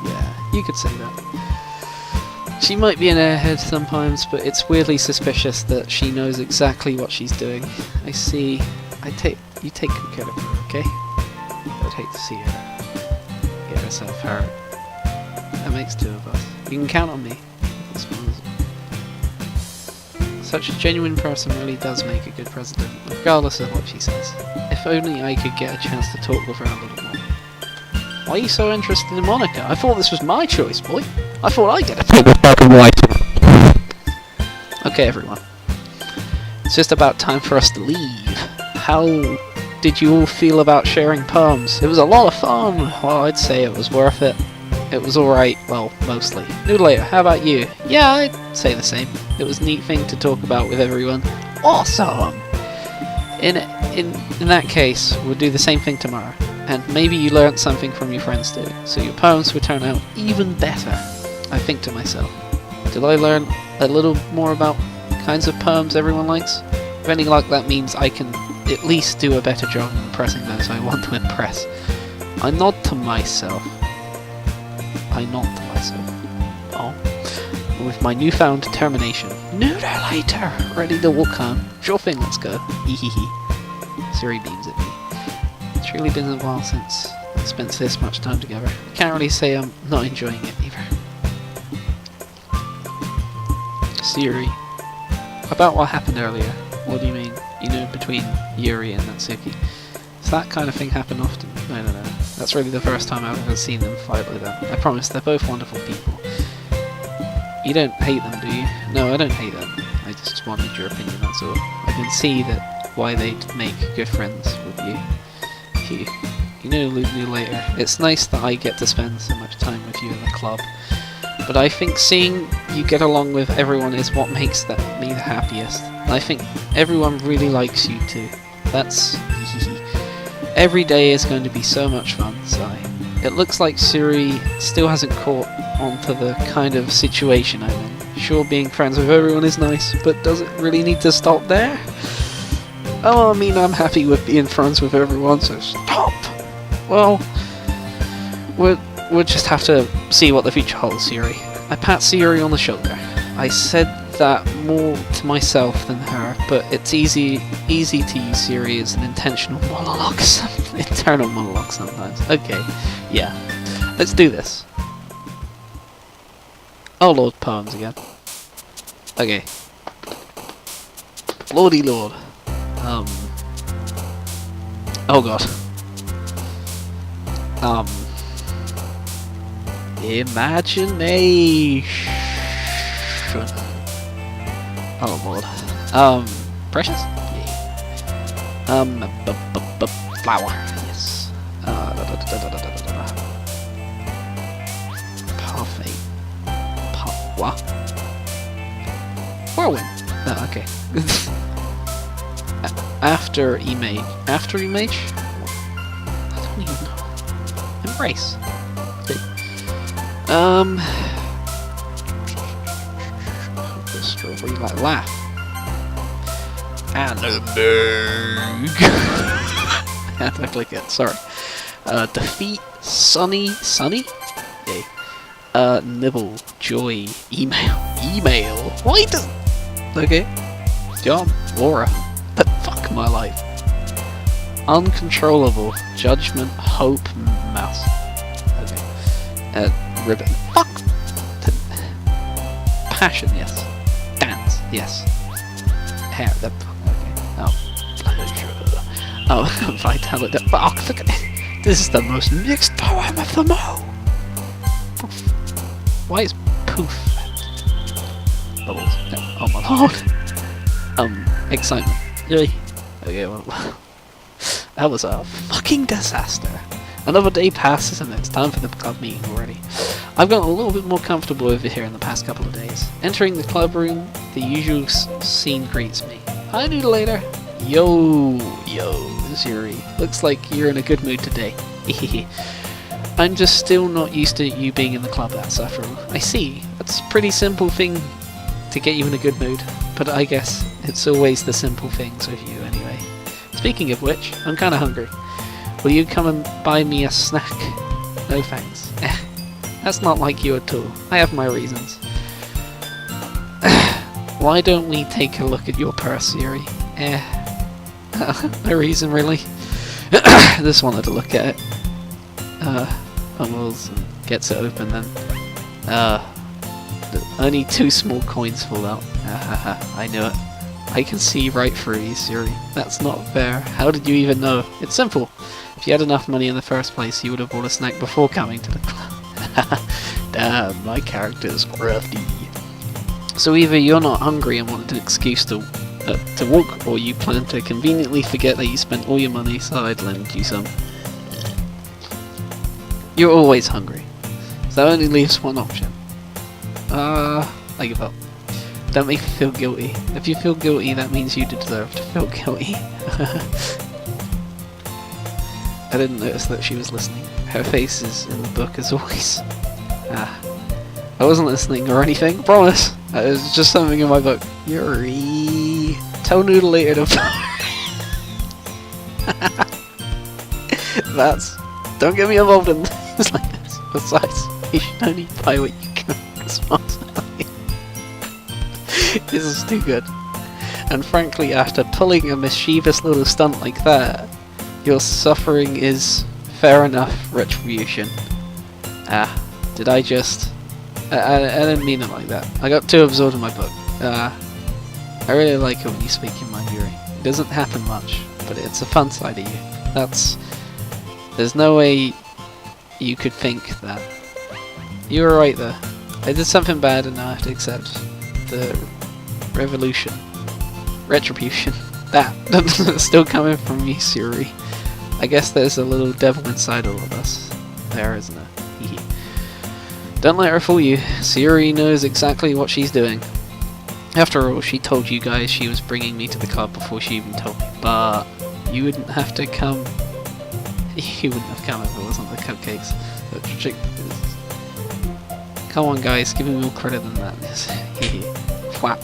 Yeah, you could say that. She might be an airhead sometimes, but it's weirdly suspicious that she knows exactly what she's doing. I see. You take good care of her, okay? I'd hate to see her get herself hurt. That makes two of us. You can count on me. Such a genuine person really does make a good president, regardless of what she says. If only I could get a chance to talk with her a little more. Why are you so interested in Monika? I thought this was my choice, boy. I thought I'd get a talk with black and white. Okay, everyone. It's just about time for us to leave. How did you all feel about sharing poems? It was a lot of fun. Well, I'd say it was worth it. It was alright, well, mostly. Noodlelator, how about you? Yeah, I'd say the same. It was a neat thing to talk about with everyone. Awesome! In that case, we'll do the same thing tomorrow. And maybe you learnt something from your friends too, so your poems will turn out even better. I think to myself, did I learn a little more about kinds of poems everyone likes? If any luck, that means I can at least do a better job of impressing those I want to impress. I nod to myself. Oh. With my newfound determination. Noodlelator! Ready to walk home. Sure thing, let's go. Hehehe. Siri beams at me. It's really been a while since I spent this much time together. I can't really say I'm not enjoying it either. Siri. About what happened earlier. What do you mean? You know, between Yuri and Natsuki. Does that kind of thing happen often? I don't know. That's really the first time I've ever seen them fight like that. I promise, they're both wonderful people. You don't hate them, do you? No, I don't hate them. I just wanted your opinion, that's all. I can see that why they'd make good friends with you. You know, Noodlelator, it's nice that I get to spend so much time with you in the club. But I think seeing you get along with everyone is what makes me the happiest. And I think everyone really likes you too. That's... Every day is going to be so much fun, Sai. It looks like Suri still hasn't caught on to the kind of situation I'm in. Sure, being friends with everyone is nice, but does it really need to stop there? Oh, I mean, I'm happy with being friends with everyone, so stop! Well, we'll just have to see what the future holds, Suri. I pat Suri on the shoulder. I said that more to myself than her, but it's easy to use Siri as an internal monologue sometimes. Okay, yeah. Let's do this. Oh Lord, poems again. Okay. Lordy Lord. Oh God. Imagination. Oh Lord. Precious? Yeah. Flower. Yes. Parfait. What? Whirlwind. Oh, okay. After image. After image? I don't even know. Embrace. Okay. The strawberry like laugh. Anime. I had to click it, sorry. Defeat Sunny? Yay. Nibble, joy, Email? Why does... Okay. John, Laura. But fuck my life. Uncontrollable. Judgment, hope, mouse. Okay. Ribbon. Fuck! Passion, yes. Dance, yes. Hair, that... Okay. Oh. Pleasure. Oh, vitality. Fuck, look at this. This is the most mixed poem of them all. Poof. Why is poof? Bubbles. No. Oh my lord. Excitement. Really? Okay, well, that was a fucking disaster. Another day passes and it's time for the club meeting already. I've gotten a little bit more comfortable over here in the past couple of days. Entering the club room, the usual scene greets me. Hi, Noodlelator. Yo, Zuri. Looks like you're in a good mood today. I'm just still not used to you being in the club, that's after all. I see. That's a pretty simple thing to get you in a good mood. But I guess it's always the simple things with you anyway. Speaking of which, I'm kinda hungry. Will you come and buy me a snack? No thanks. That's not like you at all. I have my reasons. Why don't we take a look at your purse, Yuri? No reason really. Just wanted to look at it. Fumbles and gets it open then. Only 2 small coins fall out. I knew it. I can see right through you, Yuri. That's not fair. How did you even know? It's simple. If you had enough money in the first place, you would have bought a snack before coming to the club. Damn, my character is crafty. So either you're not hungry and wanted an excuse to walk, or you plan to conveniently forget that you spent all your money, so I'd lend you some. You're always hungry. So that only leaves one option. I give up. Don't make me feel guilty. If you feel guilty, that means you deserve to feel guilty. I didn't notice that she was listening. Her face is in the book as always. I wasn't listening or anything, promise. It was just something in my book. Yuri, tell Noodlelator to... That's... Don't get me involved in things like this. Besides, you should only buy what you can responsibly. This is too good. And frankly, after pulling a mischievous little stunt like that, your suffering is fair enough retribution. Did I just... I didn't mean it like that. I got too absorbed in my book. I really like it when you speak your mind, Yuri. It doesn't happen much, but it's a fun side of you. There's no way you could think that. You were right there. I did something bad and now I have to accept the retribution. That's still coming from me, Yuri. I guess there's a little devil inside all of us. There, isn't it? Don't let her fool you. Sayuri knows exactly what she's doing. After all, she told you guys she was bringing me to the club before she even told me. But you wouldn't have to come. You wouldn't have come if it wasn't the cupcakes. Come on, guys, give me more credit than that. Whap.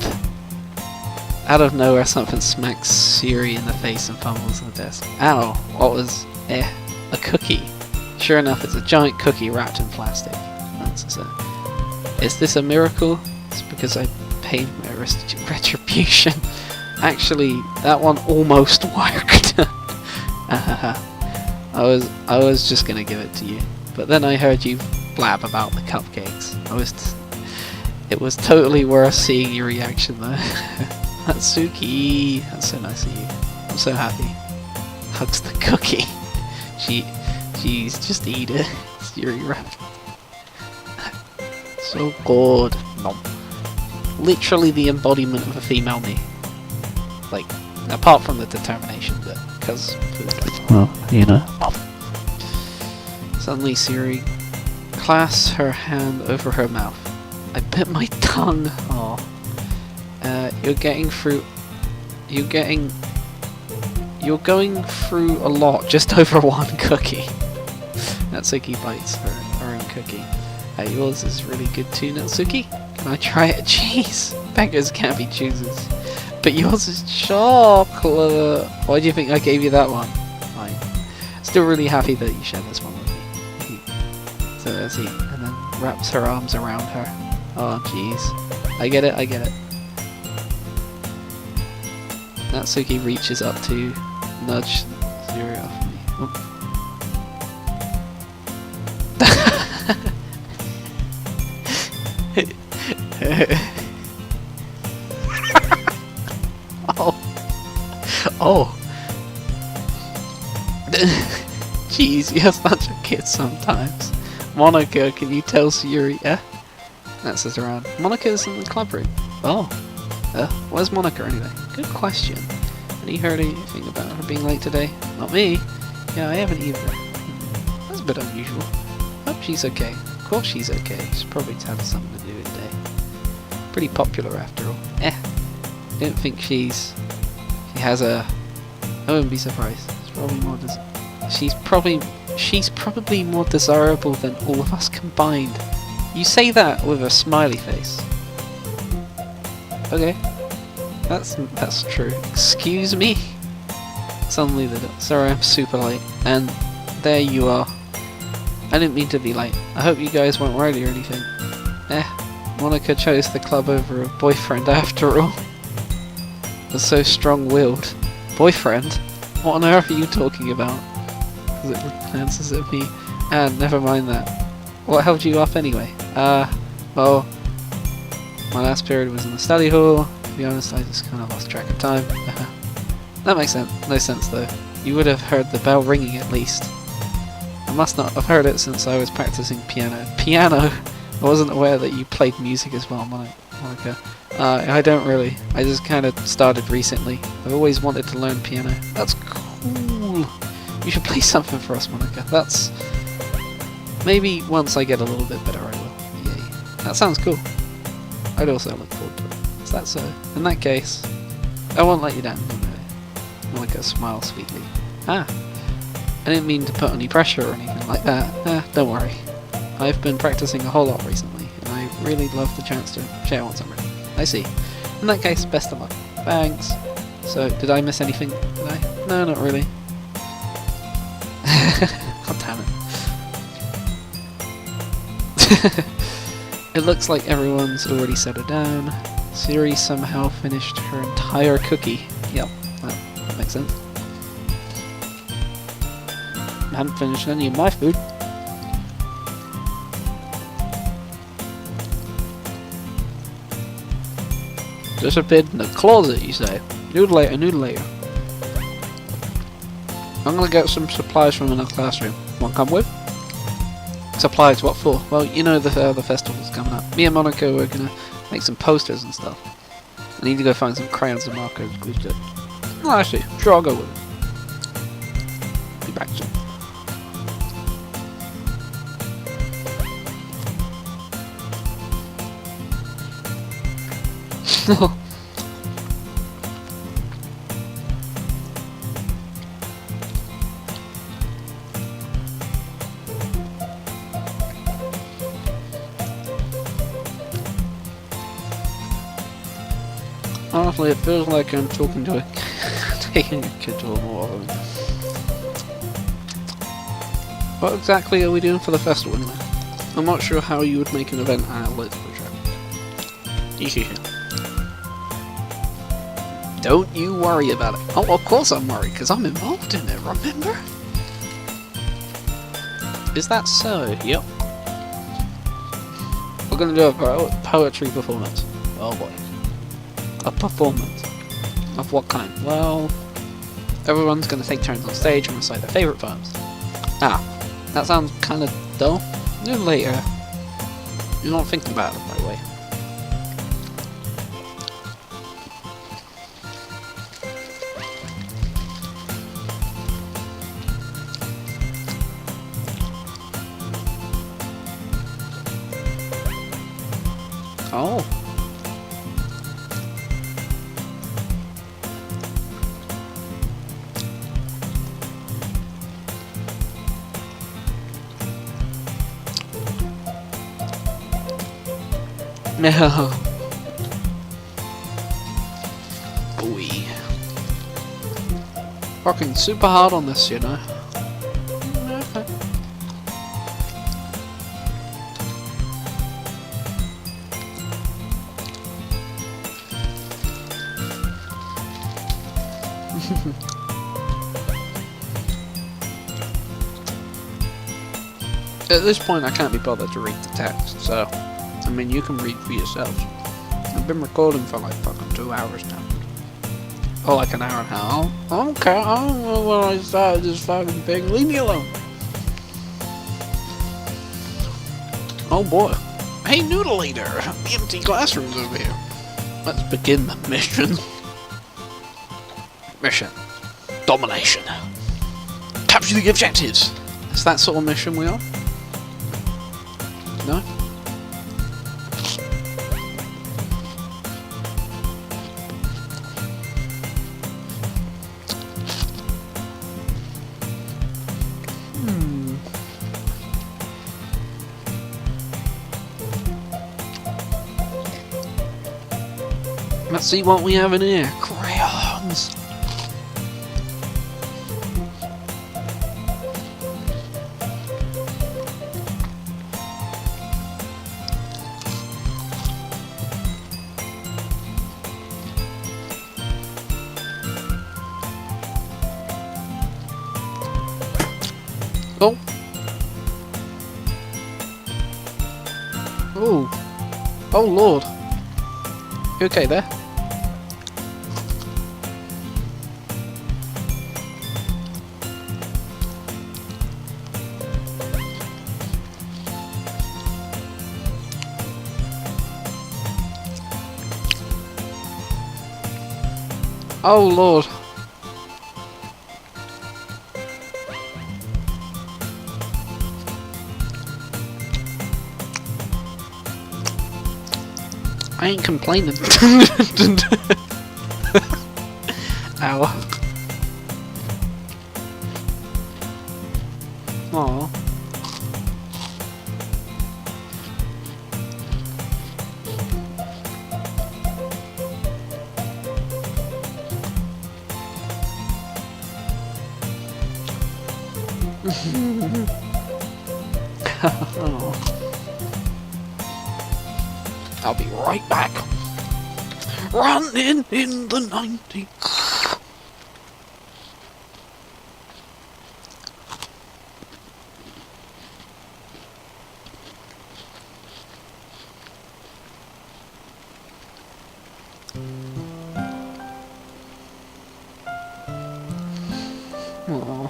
Out of nowhere, something smacks Sayuri in the face and fumbles on the desk. Ow! What was? A cookie. Sure enough, it's a giant cookie wrapped in plastic. Is this a miracle? It's because I paid my retribution. Actually, that one almost worked. I was just gonna give it to you, but then I heard you blab about the cupcakes. It was totally worth seeing your reaction though. Natsuki, that's so nice of you. I'm so happy. Hugs the cookie. She's just eat it. It's Yuri wrapped. So good. Nom. Literally the embodiment of a female me. Like, apart from the determination bit, because, well, you know. Suddenly Sayuri clasps her hand over her mouth. I bit my tongue. Oh. You're going through a lot just over one cookie. Natsuki bites her own cookie. Yours is really good too, Natsuki. Can I try it? Jeez, beggars can't be choosers. But yours is chocolate. Why do you think I gave you that one? Fine. Still really happy that you shared this one with me. So there's he, and then wraps her arms around her. Oh, jeez. I get it, I get it. Natsuki reaches up to nudge Yuri off me. Oh. Oh. Jeez, you're such a kid sometimes. Monica, can you tell Yuri? Yeah? That's us around. Monica's in the club room. Oh. Where's Monica anyway? Good question. Have you heard anything about her being late today? Not me. Yeah, I haven't either. That's a bit unusual. Hope she's okay. Of course she's okay. She's probably had something to do today. Pretty popular after all. Don't think she has a... I wouldn't be surprised. It's probably more she's probably more desirable than all of us combined. You say that with a smiley face. Okay. That's true. Excuse me? Suddenly sorry, I'm super late. And there you are. I didn't mean to be late. I hope you guys weren't worried or anything. Monica chose the club over a boyfriend after all. Was so strong-willed. Boyfriend? What on earth are you talking about? Because it glances at me. Never mind that. What held you up anyway? Well, my last period was in the study hall. To be honest, I just kind of lost track of time. That makes sense. No sense though. You would have heard the bell ringing at least. I must not have heard it since I was practicing piano. Piano? I wasn't aware that you played music as well, Monica. I don't really. I just kind of started recently. I've always wanted to learn piano. That's cool. You should play something for us, Monica. That's... Maybe once I get a little bit better I will. Yay. That sounds cool. I'd also look forward to it. Is that so? In that case, I won't let you down. Monica smiles sweetly. I didn't mean to put any pressure or anything like that. Don't worry. I've been practicing a whole lot recently, and I really love the chance to share once I'm ready. I see. In that case, best of luck. Thanks. So, did I miss anything? Did I? No, not really. God damn it. It looks like everyone's already settled down. Siri somehow finished her entire cookie. Yep, that makes sense. I haven't finished any of my food. Disappeared in the closet, you say? Noodlelator. I'm gonna get some supplies from another classroom. Want to come with? Supplies, what for? Well, you know the festival's coming up. Me and Monica, we're gonna make some posters and stuff. I need to go find some crayons and markers. Oh, actually, sure, I'll go with it. Be back soon. Honestly, it feels like I'm talking to taking a kid to a war. What exactly are we doing for the festival anyway? I'm not sure how you would make an event out of literature. Don't you worry about it. Oh, of course I'm worried, because I'm involved in it, remember? Is that so? Yep. We're gonna do a poetry performance. Oh boy. A performance. Of what kind? Well, everyone's gonna take turns on stage and recite their favourite poems. That sounds kinda dull. Noodlelator. You're not thinking about it, by the way. Oh. No. Boy. Working super hard on this, you know. Okay. At this point, I can't be bothered to read the text, so I mean, you can read for yourselves. I've been recording for like fucking 2 hours now. Oh, like an hour and a half. Okay, I don't know when I started this fucking thing. Leave me alone. Oh boy. Hey, Noodlelator! The empty classroom's over here. Let's begin the mission. Mission. Domination. Capture the objectives! Is that sort of mission we are? No? Let's see what we have in here. Crayons! Oh! Oh! Oh lord! You okay there? Oh lord. I ain't complaining. Ow. Aww. Oh. I'll be right back. Running in the 90s. Aww.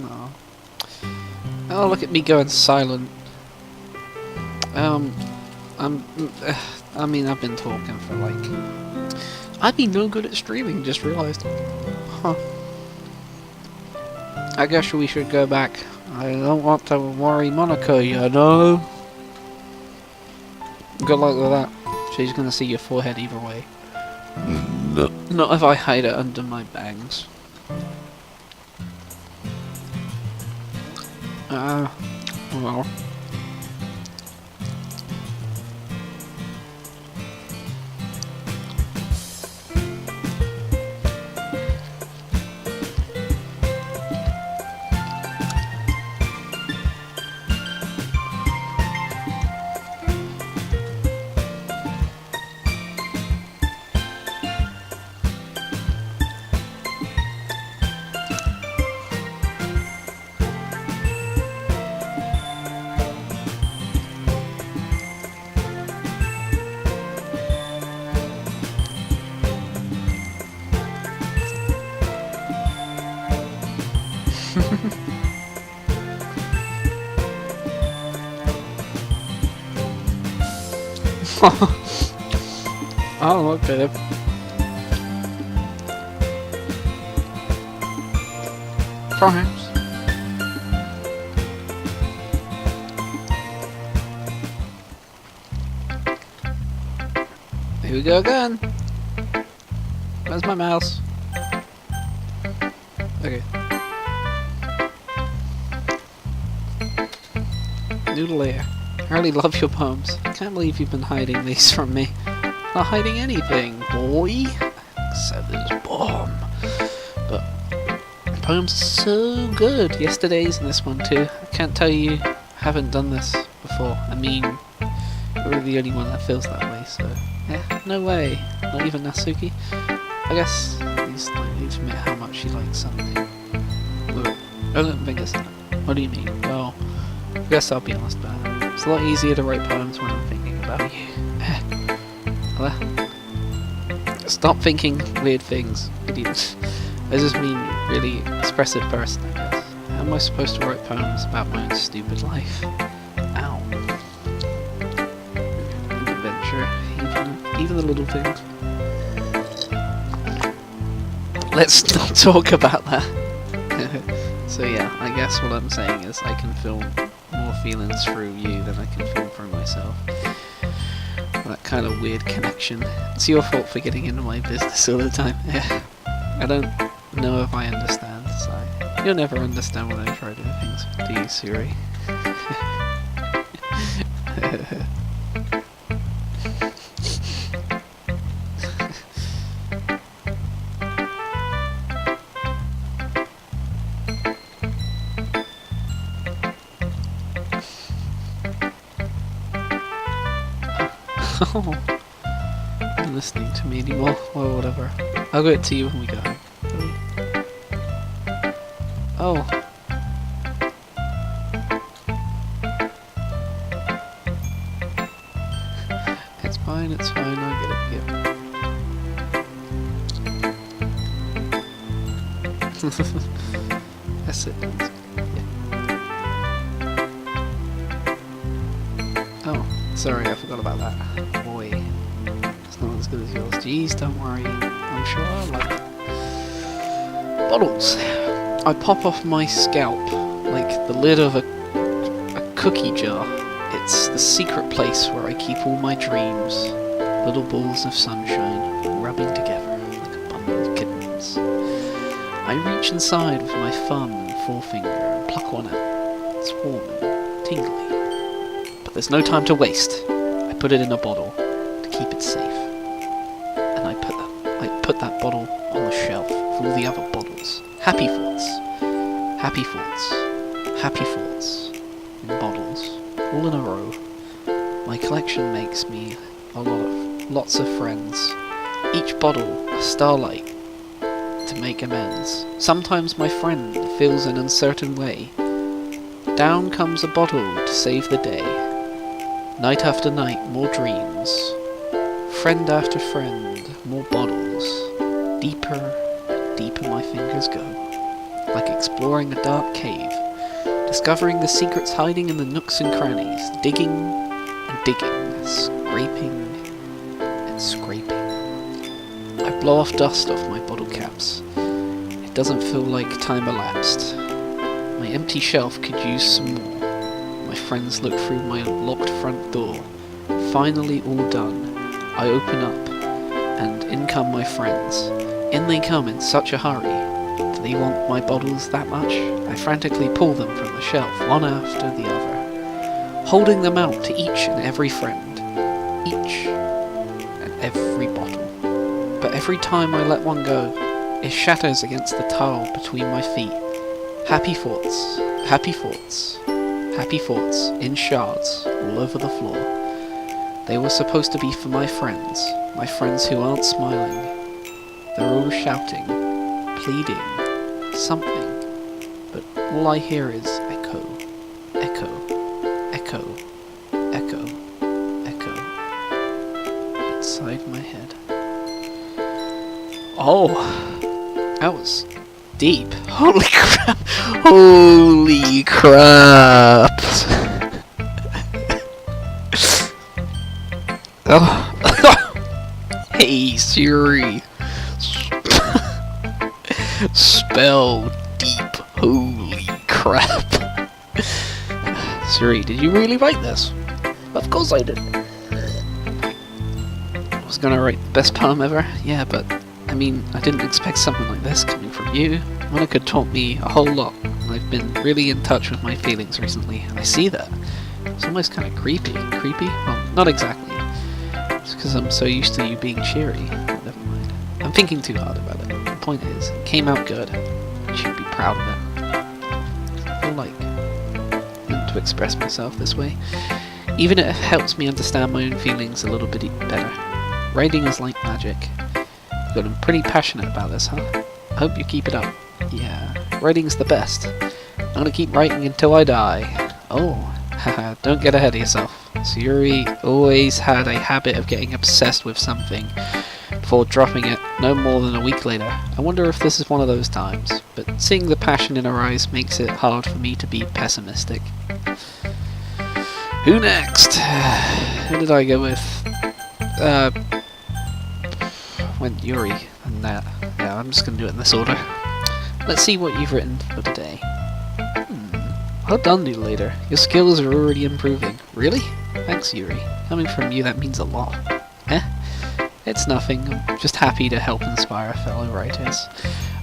No. Oh, look at me going silent. I mean, I've been talking for like... I'd be no good at streaming, just realised. Huh. I guess we should go back. I don't want to worry Monica, you know? Good luck with that. She's gonna see your forehead either way. No. Not if I hide it under my bangs. Well... Oh, look at it. Perhaps. Here we go again. Where's my mouse? Okay. Noodlelator. I really love your poems. I can't believe you've been hiding these from me. Not hiding anything, boy. Except this bomb. But poems are so good. Yesterday's and this one too. I can't tell you I haven't done this before. I mean, you're the only one that feels that way, so yeah, no way. Not even Nasuki. I guess at least I need to admit how much she likes something. Look, I don't think it's that. What do you mean? Well, I guess I'll be honest about it. It's a lot easier to write poems when I'm thinking about you. Stop thinking weird things, idiots. I just mean really expressive person, I guess. How am I supposed to write poems about my own stupid life? Ow. An adventure, even the little things. Let's not talk about that. So yeah, I guess what I'm saying is I can feel more feelings through you than I can feel through myself. That kind of weird connection. It's your fault for getting into my business all the time. Yeah. I don't know if I understand, so you'll never understand when I try to do things. Do you, Siri? Oh, you're listening to me anymore. Well, whatever. I'll go to you when we go home. Oh. It's fine, I'll get it for you. That's it. Oh, sorry, I forgot about that. Boy, it's not as good as yours. Jeez, don't worry. I'm sure I'll like it. Bottles. I pop off my scalp like the lid of a cookie jar. It's the secret place where I keep all my dreams. Little balls of sunshine rubbing together like a bundle of kittens. I reach inside with my thumb and forefinger and pluck one out. It's warm and tingly. But there's no time to waste. I put it in a bottle to keep it safe. And I put that bottle on the shelf with all the other bottles. Happy thoughts. Happy thoughts. Happy thoughts. In bottles. All in a row. My collection makes me lots of friends. Each bottle a starlight to make amends. Sometimes my friend feels an uncertain way. Down comes a bottle to save the day. Night after night, more dreams. Friend after friend, more bottles. Deeper and deeper my fingers go. like exploring a dark cave, discovering the secrets hiding in the nooks and crannies, digging and digging, scraping and scraping. I blow off dust off my bottle caps. It doesn't feel like time elapsed. My empty shelf could use some more. My friends look through my locked front door. Finally all done. I open up, and in come my friends. In they come in such a hurry. Do they want my bottles that much? I frantically pull them from the shelf, one after the other, holding them out to each and every friend. Each and every bottle. But every time I let one go, it shatters against the tile between my feet. Happy thoughts, happy thoughts, happy thoughts, in shards, all over the floor. They were supposed to be for my friends who aren't smiling. They're all shouting, pleading, something, but all I hear is echo, echo, echo, echo, echo, inside my head. Oh, that was deep. Holy crap! Holy crap! Oh. Hey Siri, spell deep. Holy crap! Siri, did you really write this? Of course I did. I was gonna write the best poem ever. Yeah, but I mean, I didn't expect something like this coming from you. Monica taught me a whole lot, and I've been really in touch with my feelings recently. I see that. It's almost kind of creepy. Creepy? Well, not exactly. It's because I'm so used to you being cheery. Never mind. I'm thinking too hard about it. The point is, it came out good. You should be proud of it. I feel like I meant to express myself this way. Even if it helps me understand my own feelings a little bit better. Writing is like magic. But I'm pretty passionate about this, huh? I hope you keep it up. Yeah, writing's the best. I'm gonna keep writing until I die. Oh, haha, don't get ahead of yourself. Siri always had a habit of getting obsessed with something before dropping it no more than a week later. I wonder if this is one of those times, but seeing the passion in her eyes makes it hard for me to be pessimistic. Who next? Who did I go with? Went Yuri and that. Yeah, I'm just gonna do it in this order. Let's see what you've written for today. Well done, Noodlelator. Your skills are already improving. Really? Thanks, Yuri. Coming from you, that means a lot. It's nothing. I'm just happy to help inspire fellow writers.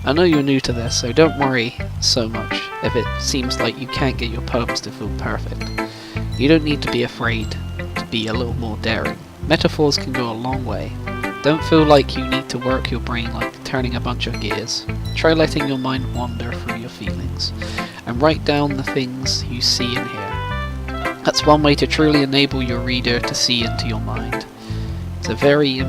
I know you're new to this, so don't worry so much if it seems like you can't get your poems to feel perfect. You don't need to be afraid to be a little more daring. Metaphors can go a long way. Don't feel like you need to work your brain like turning a bunch of gears. Try letting your mind wander through your feelings, and write down the things you see and hear. That's one way to truly enable your reader to see into your mind. It's a very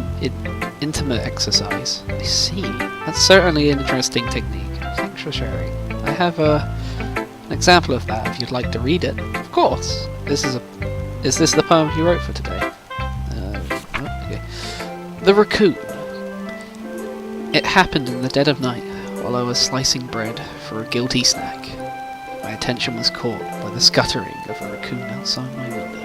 intimate exercise. I see. That's certainly an interesting technique. Thanks for sharing. I have an example of that if you'd like to read it. Of course. Is this the poem you wrote for today? Okay. The Raccoon. It happened in the dead of night while I was slicing bread for a guilty snack. My attention was caught by the scuttering of a raccoon outside my window.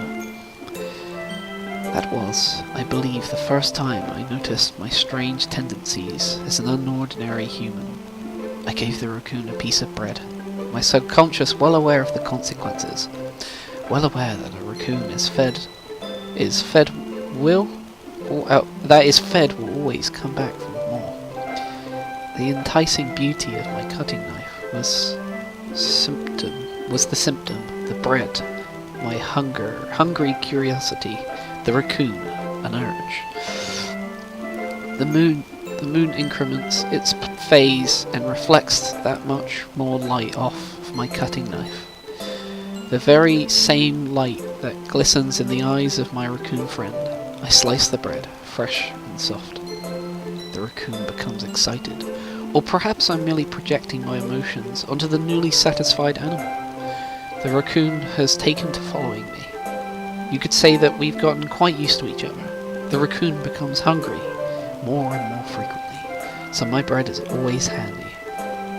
That was, I believe, the first time I noticed my strange tendencies as an unordinary human. I gave the raccoon a piece of bread, my subconscious well aware of the consequences, well aware that a raccoon that is fed will always come back for more. The enticing beauty of my cutting knife was the symptom, the bread, my hungry curiosity, the raccoon, an urge. The moon increments its phase and reflects that much more light off of my cutting knife. The very same light that glistens in the eyes of my raccoon friend. I slice the bread, fresh and soft. The raccoon becomes excited. Or perhaps I'm merely projecting my emotions onto the newly satisfied animal. The raccoon has taken to following me. You could say that we've gotten quite used to each other. The raccoon becomes hungry more and more frequently, so my bread is always handy.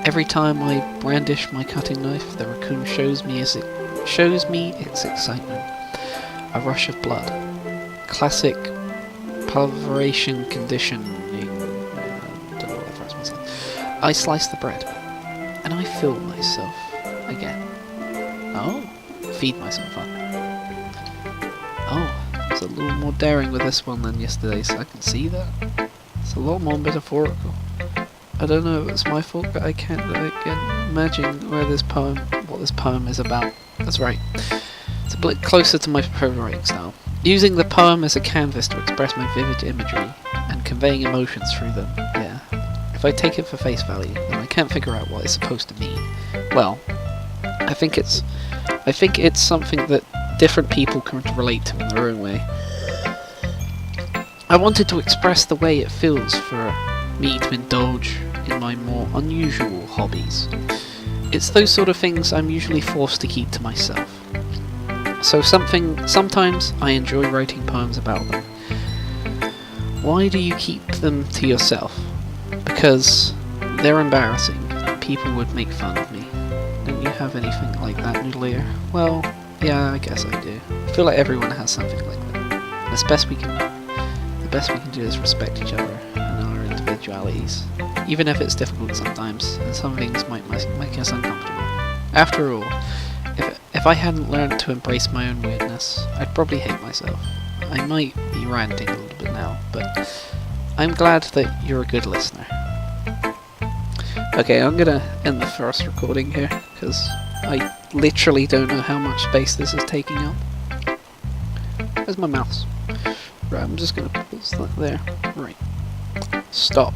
Every time I brandish my cutting knife, the raccoon shows me its excitement. A rush of blood. Classic pulverization conditioning. Don't know what that phrase means. I slice the bread, and I fill myself again. Oh, feed myself up. Oh, it's a little more daring with this one than yesterday, so I can see that. It's a lot more metaphorical. I don't know if it's my fault, but I can't imagine what this poem is about. That's right. It's a bit closer to my prose style. Using the poem as a canvas to express my vivid imagery and conveying emotions through them. Yeah. If I take it for face value, then I can't figure out what it's supposed to mean. Well, I think it's something that different people can relate to in their own way. I wanted to express the way it feels for me to indulge in my more unusual hobbies. It's those sort of things I'm usually forced to keep to myself. So sometimes I enjoy writing poems about them. Why do you keep them to yourself? Because they're embarrassing. People would make fun of me. Don't you have anything like that, Noodlelator? Well, yeah, I guess I do. I feel like everyone has something like that. And the best we can do is respect each other and our individualities, even if it's difficult sometimes, and some things might make us uncomfortable. After all, if I hadn't learned to embrace my own weirdness, I'd probably hate myself. I might be ranting a little bit now, but I'm glad that you're a good listener. Okay, I'm gonna end the first recording here, because I literally don't know how much space this is taking up. Where's my mouse? Right, I'm just gonna pause that there. Right. Stop.